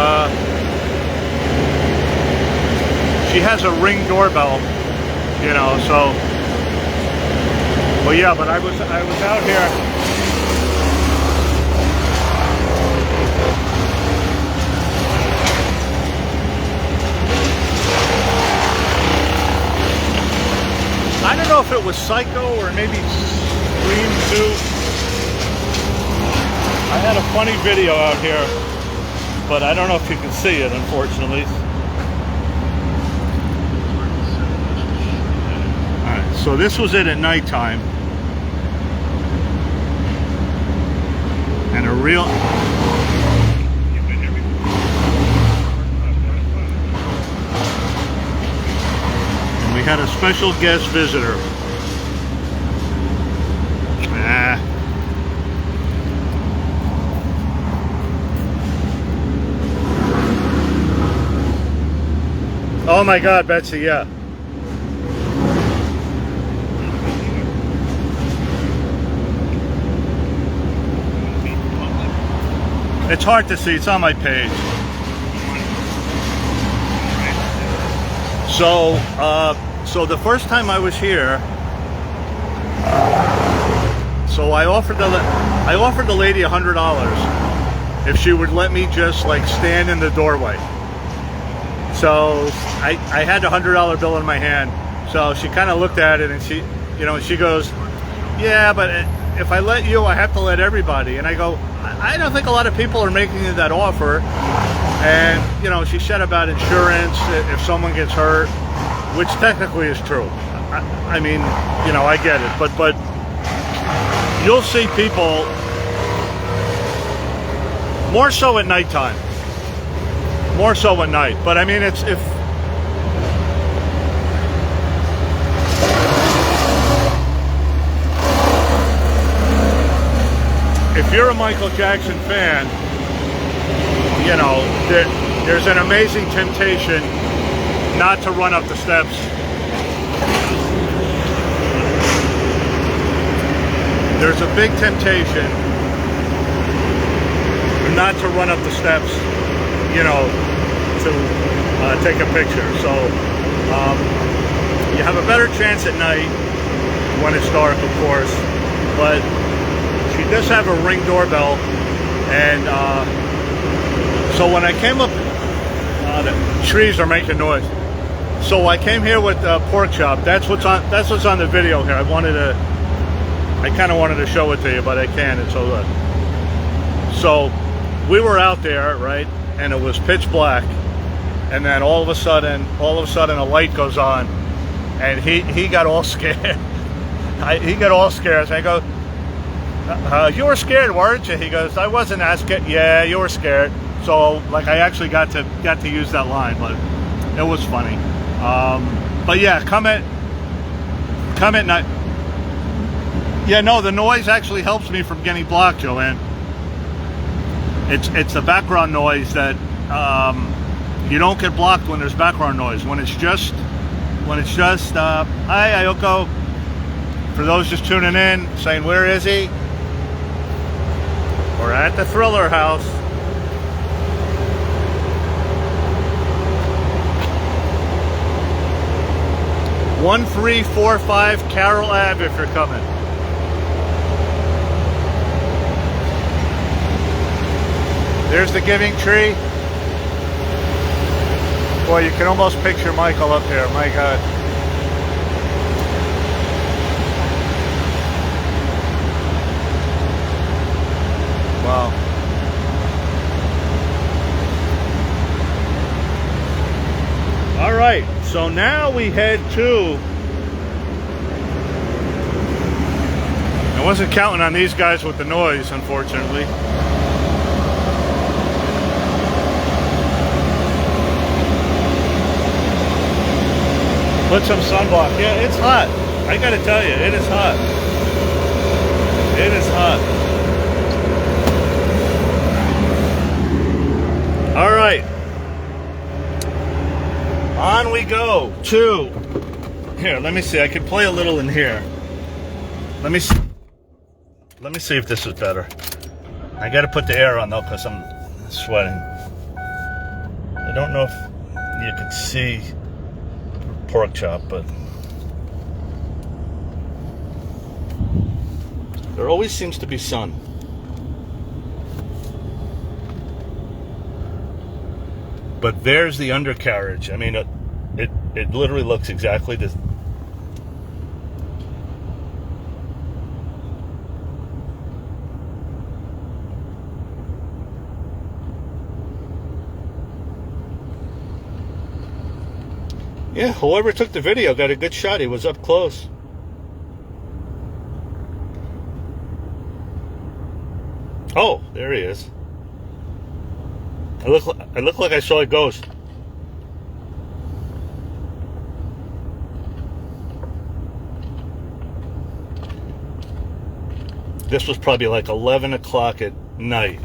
she has a Ring doorbell. you know, so. Well, yeah, but I was out here. I don't know if it was Psycho or maybe Scream 2. I had a funny video out here, but I don't know if you can see it, unfortunately. Alright, so this was it at nighttime. And a real... And we had a special guest visitor. Oh my God, Betsy, yeah. It's hard to see, it's on my page. So, so the first time I was here, so I offered the lady $100 if she would let me just like stand in the doorway. So I had a $100 bill in my hand. So she kind of looked at it and she goes, yeah, but if I let you, I have to let everybody. And I go, I don't think a lot of people are making you that offer. And, you know, she said about insurance, if someone gets hurt, which technically is true. I mean, you know, I get it. But you'll see people more so at nighttime. More so at night. But I mean, it's if you're a Michael Jackson fan, you know, there's an amazing temptation not to run up the steps. There's a big temptation not to run up the steps, you know, to take a picture. So you have a better chance at night when it's dark, of course, but she does have a Ring doorbell, and so when I came up, the trees are making noise. So I came here with pork chop. That's what's on the video here. I kind of wanted to show it to you, but I can't. It's so good. So we were out there, right, and it was pitch black, and then all of a sudden a light goes on, and he got all scared. He got all scared. So I go, you were scared, weren't you? He goes, I wasn't as scared. Yeah, you were scared. So like I actually got to use that line, but it was funny. But yeah, come at night. Yeah, no, the noise actually helps me from getting blocked, Joanne. It's the background noise that you don't get blocked when there's background noise. When it's just hi Ayoko. For those just tuning in, saying where is he? We're at the Thriller House. One 1345 Carroll Ave if you're coming. There's the giving tree. Boy, you can almost picture Michael up there. My God. Wow. All right, so now we head to... I wasn't counting on these guys with the noise, unfortunately. Put some sunblock. Yeah, it's hot. I gotta tell you, it is hot. It is hot. All right. On we go to... Here, let me see. I can play a little in here. Let me see if this is better. I gotta put the air on though, because I'm sweating. I don't know if you could see pork chop, but There always seems to be sun. But there's the undercarriage. I mean, it literally looks exactly the... Yeah, whoever took the video got a good shot. He was up close. Oh, there he is. I look like I saw a ghost. This was probably like 11 o'clock at night.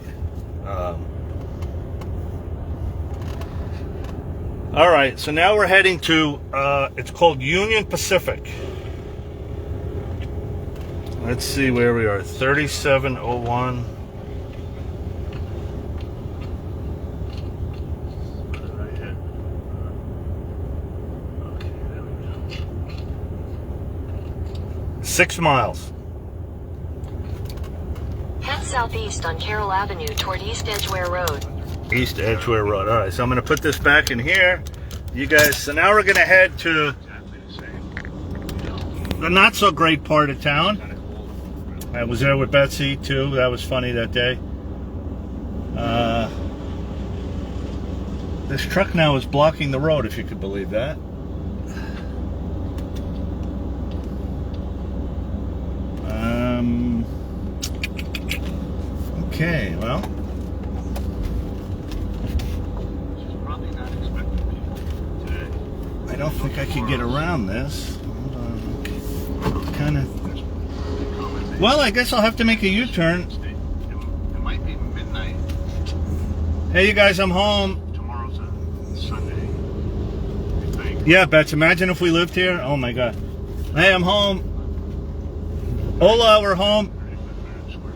All right, so now we're heading to, it's called Union Pacific. Let's see where we are, 3701. Right here. Okay, there we go. 6 miles. Head southeast on Carroll Avenue toward East Edgware Road. East Edgware Road. All right, so I'm going to put this back in here. You guys, so now we're going to head to the not so great part of town. I was there with Betsy too. That was funny that day. This truck now is blocking the road, if you could believe that. Okay, well. I don't think I can get around this. Hold on. Kind of. Well, I guess I'll have to make a U-turn. It might be midnight. Hey, you guys, I'm home. Tomorrow's a Sunday. I think. Yeah, Bets, imagine if we lived here. Oh, my God. Hey, I'm home. Hola, we're home. 3,500 square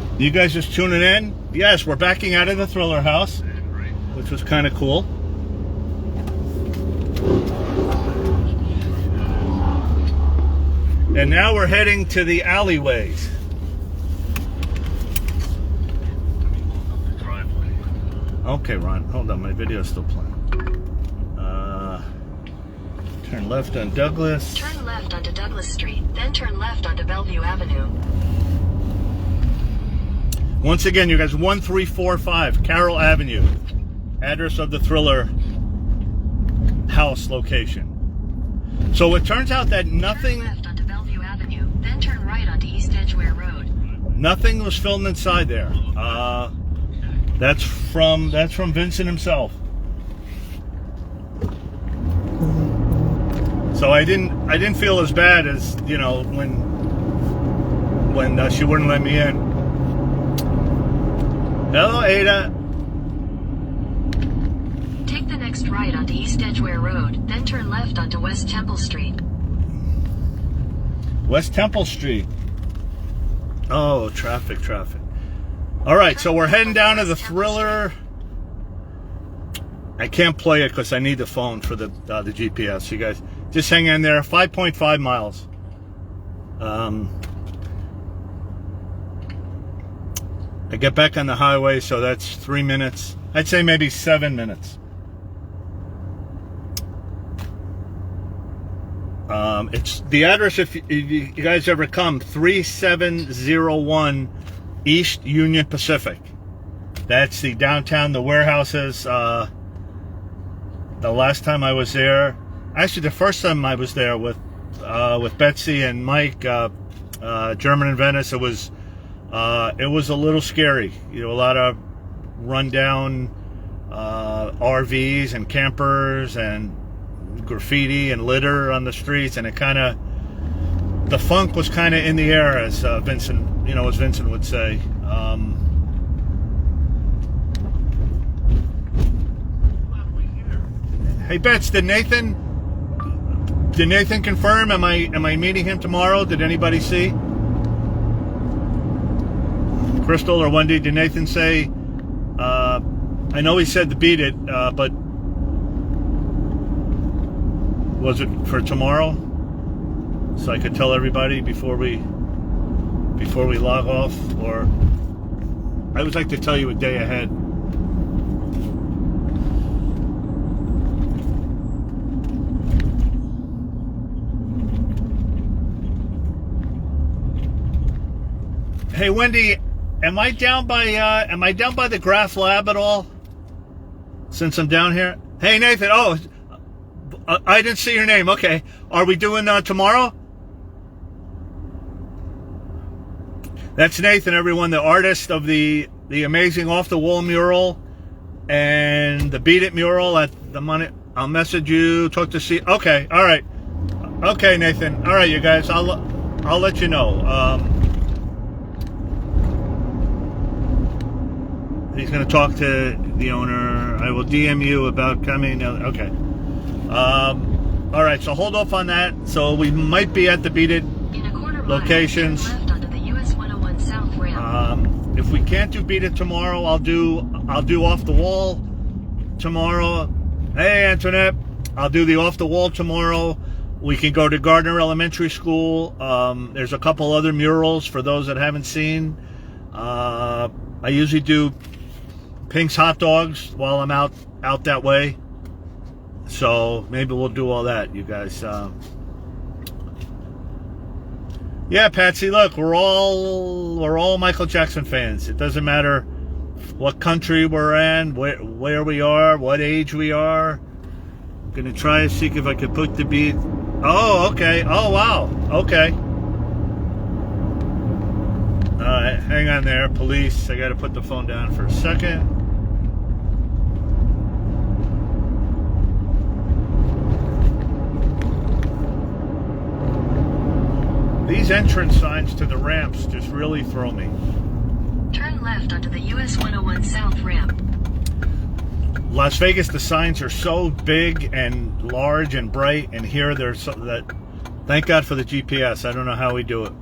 feet. You guys just tuning in? Yes, we're backing out of the Thriller House, which was kind of cool. And now we're heading to the alleyways. Okay, Ron, hold on, my video's still playing. Turn left on Douglas. Turn left onto Douglas Street, then turn left onto Bellevue Avenue. Once again, you guys, 1345 Carroll Avenue. Address of the Thriller house location. So it turns out that nothing... Turn left onto Bellevue Avenue, then turn right onto East Edgware Road. Nothing was filmed inside there. That's from Vincent himself. So I didn't feel as bad as, you know, when she wouldn't let me in. Hello, Ada. Take the next right onto East Edgware Road, then turn left onto West Temple Street. West Temple Street. Oh, traffic. All right, so we're heading down to the Thriller. I can't play it because I need the phone for the GPS. You guys just hang in there. 5.5 miles. I get back on the highway, so that's 3 minutes. I'd say maybe 7 minutes. It's the address, if you guys ever come, 3701 East Union Pacific. That's the downtown, the warehouses. The last time I was there, actually the first time I was there with Betsy and Mike, German in Venice, it was a little scary. You know, a lot of rundown RVs and campers and graffiti and litter on the streets, and it kind of, the funk was kind of in the air, as Vincent would say. Hey Bets, did Nathan confirm? Am I meeting him tomorrow? Did anybody see? Crystal or Wendy, did Nathan say? I know he said to beat it, but Was it for tomorrow? So I could tell everybody before we log off, or I always like to tell you a day ahead. Hey Wendy, am I down by the Graph Lab at all? Since I'm down here. Hey Nathan. Oh, I didn't see your name. Okay, are we doing tomorrow? That's Nathan, everyone, the artist of the amazing off the wall mural and the Beat It mural at the Money. I'll message you. Talk to see. Okay, all right. Okay, Nathan. All right, you guys. I'll let you know. He's going to talk to the owner. I will DM you about coming. Okay. All right, so hold off on that. So we might be at the Beat It locations. Left onto the US 101 South ramp. If we can't do Beat It tomorrow, I'll do Off the Wall tomorrow. Hey, Antoinette. I'll do the Off the Wall tomorrow. We can go to Gardner Elementary School. There's a couple other murals for those that haven't seen. I usually do Pink's Hot Dogs while I'm out that way. So maybe we'll do all that, you guys. Yeah, Patsy, look, we're all Michael Jackson fans. It doesn't matter what country we're in, where we are, what age we are. I'm gonna try to see if I could put the beat. Oh, okay. Oh, wow. Okay. All right, hang on there, police. I got to put the phone down for a second. These entrance signs to the ramps just really throw me. Turn left onto the US 101 South ramp. Las Vegas, the signs are so big and large and bright, and here there's so that. Thank God for the GPS. I don't know how we do it.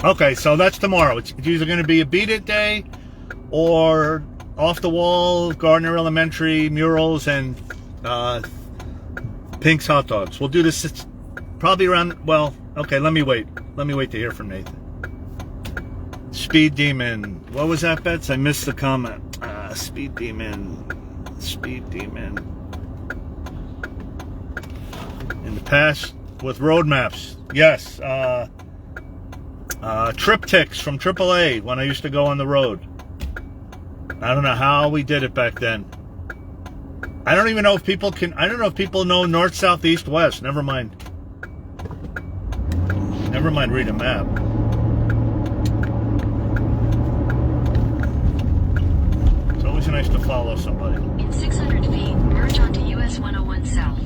Okay, so that's tomorrow. It's either going to be a Beat It day or Off the Wall, Gardner Elementary, murals, and Pink's Hot Dogs. We'll do this probably around, well, okay, let me wait. Let me wait to hear from Nathan. Speed Demon. What was that, Bets? I missed the comment. Speed Demon. In the past, with road maps. Yes. Triptychs from AAA when I used to go on the road. I don't know how we did it back then. I don't even know if people can. I don't know if people know north, south, east, west. Never mind. Never mind. Read a map. It's always nice to follow somebody. In 600 feet, merge onto US 101 South.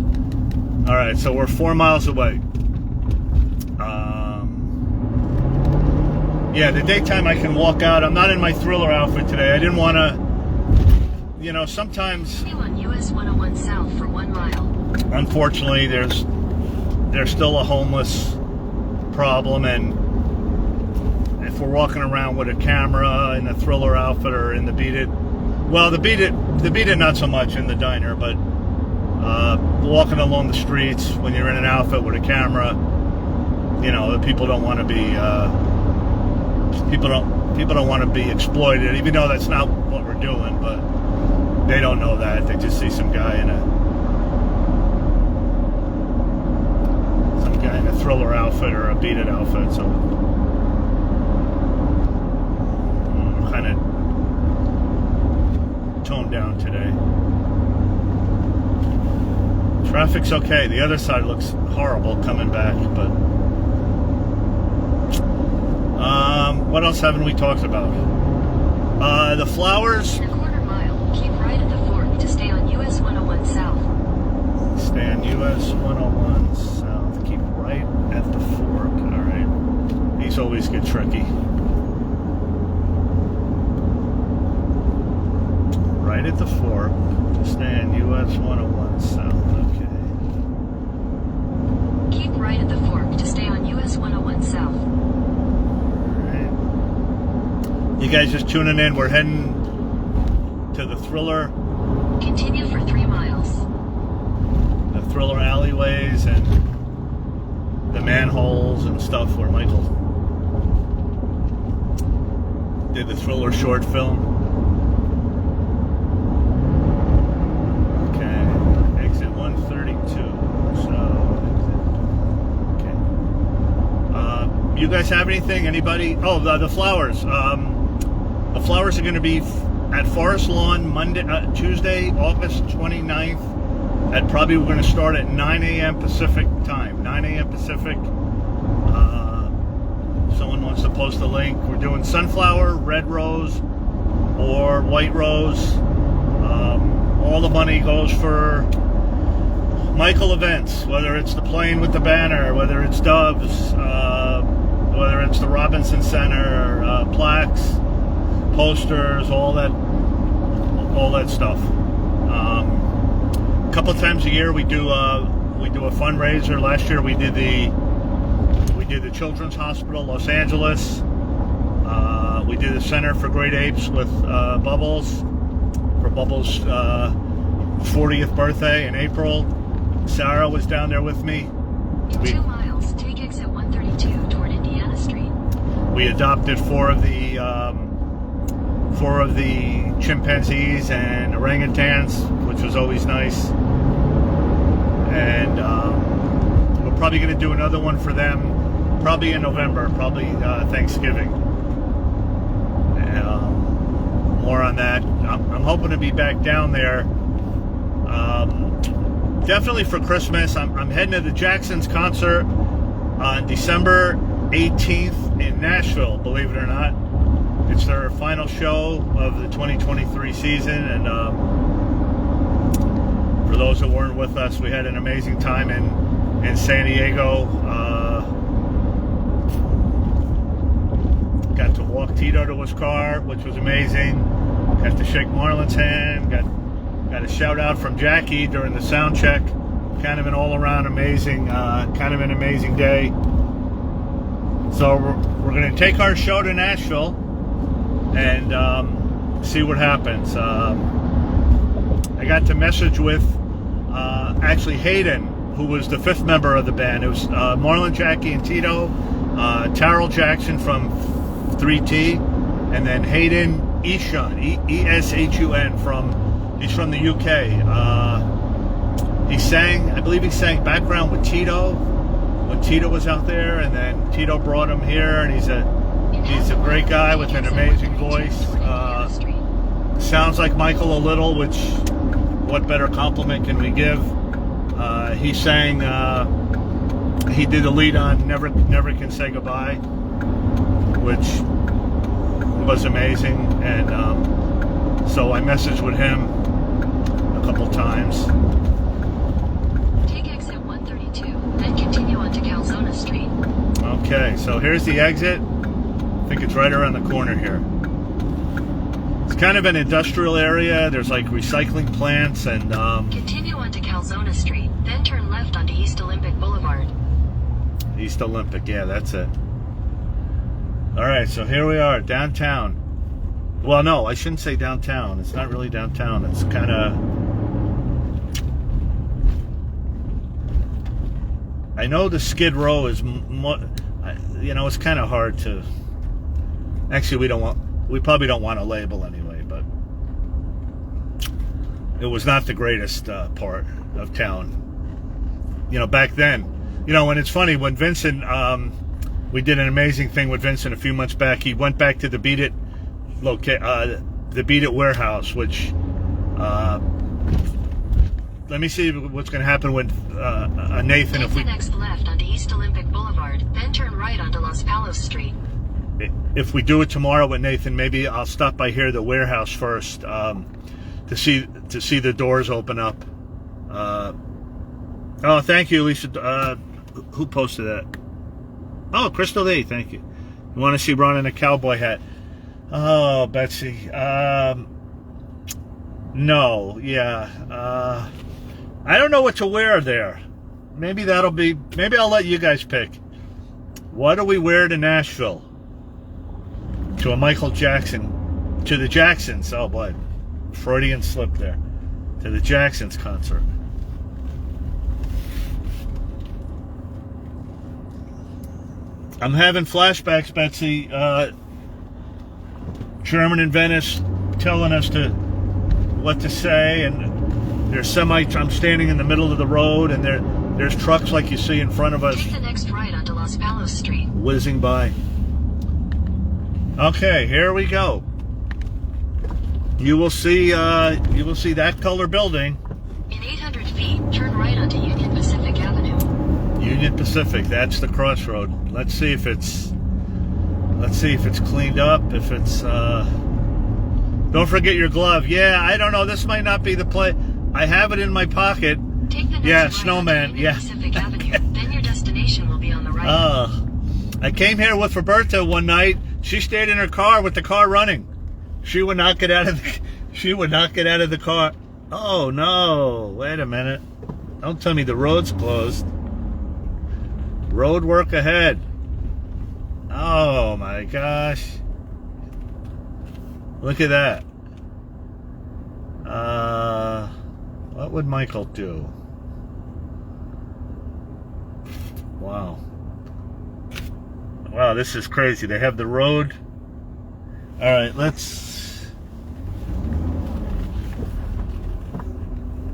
All right, so we're 4 miles away. Yeah, the daytime I can walk out. I'm not in my Thriller outfit today. I didn't want to, sometimes. Continue on US 101 South for 1 mile. Unfortunately, there's still a homeless problem, and if we're walking around with a camera in a Thriller outfit or in the Beat It, well, the Beat It not so much in the diner, but walking along the streets when you're in an outfit with a camera, people don't want to be. People don't want to be exploited, even though that's not what we're doing, but they don't know that. They just see some guy in a Thriller outfit or a Beat It outfit, so I'm kind of toned down today. Traffic's okay. The other side looks horrible coming back, but what else haven't we talked about? The flowers. In a quarter mile, keep right at the fork to stay on US 101 South. Stay on US 101 South. Keep right at the fork. All right. These always get tricky. Right at the fork. Stay on US 101 South. Okay. Keep right at the fork to stay on US 101 South. You guys just tuning in, we're heading to the Thriller. Continue for 3 miles. The Thriller alleyways and the manholes and stuff where Michael did the Thriller short film. Okay, exit 132. So, you guys have anything? Anybody? Oh, the flowers. The flowers are going to be at Forest Lawn Tuesday, August 29th. We're going to start at 9 a.m. Pacific time. 9 a.m. Pacific. Someone wants to post a link. We're doing sunflower, red rose, or white rose. All the money goes for Michael events, whether it's the plane with the banner, whether it's Doves, whether it's the Robinson Center, plaques, posters, all that stuff. A couple of times a year we do a fundraiser. Last year we did the Children's Hospital, Los Angeles. We did the Center for Great Apes with Bubbles for Bubbles' 40th birthday in April. Sarah was down there with me. In 2 miles, take exit 132 toward Indiana Street. We adopted four of the chimpanzees and orangutans, which was always nice. And we're probably going to do another one for them, probably in November, probably Thanksgiving. More on that. I'm hoping to be back down there. Definitely for Christmas. I'm heading to the Jacksons concert on December 18th in Nashville, believe it or not. It's their final show of the 2023 season, and for those that weren't with us, we had an amazing time in San Diego. Got to walk Tito to his car, which was amazing. Got to shake Marlon's hand. Got a shout out from Jackie during the sound check. Kind of an all-around amazing day. So we're going to take our show to Nashville and see what happens. I got to message with actually Hayden, who was the 5th member of the band. It was Marlon, Jackie, and Tito, Terrell Jackson from 3T, and then Hayden Eshun, Eshun, he's from the UK. I believe he sang background with Tito when Tito was out there, and then Tito brought him here, and he's a great guy with an amazing voice. Sounds like Michael a little, which what better compliment can we give? He sang, he did the lead on Never Can Say Goodbye, which was amazing, and so I messaged with him a couple times. Take exit 132, then continue on to Calzona Street. Okay, so here's the exit. I think it's right around the corner here. It's kind of an industrial area. There's like recycling plants and... Continue on to Calzona Street, then turn left onto East Olympic Boulevard. East Olympic, yeah, that's it. Alright, so here we are, downtown. Well, no, I shouldn't say downtown. It's not really downtown. It's kind of... I know the Skid Row is... it's kind of hard to... Actually, we probably don't want a label anyway, but... It was not the greatest part of town. Back then. And it's funny, when Vincent... we did an amazing thing with Vincent a few months back. He went back to the Beat It warehouse, which let me see what's going to happen with Nathan. Take the next left onto East Olympic Boulevard, then turn right onto Los Palos Street. If we do it tomorrow with Nathan, maybe I'll stop by here, the warehouse first, to see the doors open up. Oh, thank you, Lisa. Who posted that? Oh, Crystal Lee, thank you. You want to see Ron in a cowboy hat? Oh, Betsy. No, yeah. I don't know what to wear there. Maybe I'll let you guys pick. What do we wear to Nashville? to a Michael Jackson, to the Jacksons. Oh boy, Freudian slip there. To the Jacksons concert. I'm having flashbacks, Betsy. German in Venice telling us what to say, and there's I'm standing in the middle of the road, and there's trucks like you see in front of us. Take the next right onto Los Palos Street. Whizzing by. Okay, here we go. You will see that color building. In 800 feet, turn right onto Union Pacific Avenue. Union Pacific, that's the crossroad. Let's see if it's cleaned up, if it's don't forget your glove. Yeah, I don't know, this might not be the play. I have it in my pocket. Take the next Yeah, right snowman. onto Union Yeah. Pacific Avenue. Then your destination will be on the right. I came here with Roberta one night. She stayed in her car with the car running. She would not get out of the car. Oh no, wait a minute. Don't tell me the road's closed. Road work ahead. Oh my gosh. Look at that. What would Michael do? Wow. Wow, this is crazy. They have the road. All right,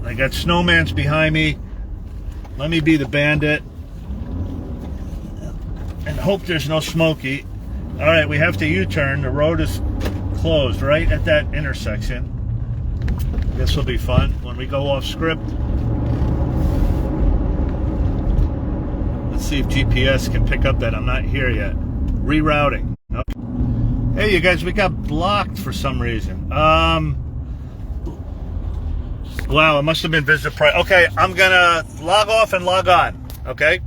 I got snowmans behind me. Let me be the bandit. And hope there's no Smokey. All right, we have to U-turn. The road is closed right at that intersection. This will be fun when we go off script. Let's see if GPS can pick up that I'm not here yet. Rerouting. Okay. Hey, you guys, we got blocked for some reason. Wow, it must have been visit price. Okay, I'm gonna log off and log on. Okay.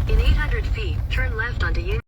In 800 feet, turn left onto Union.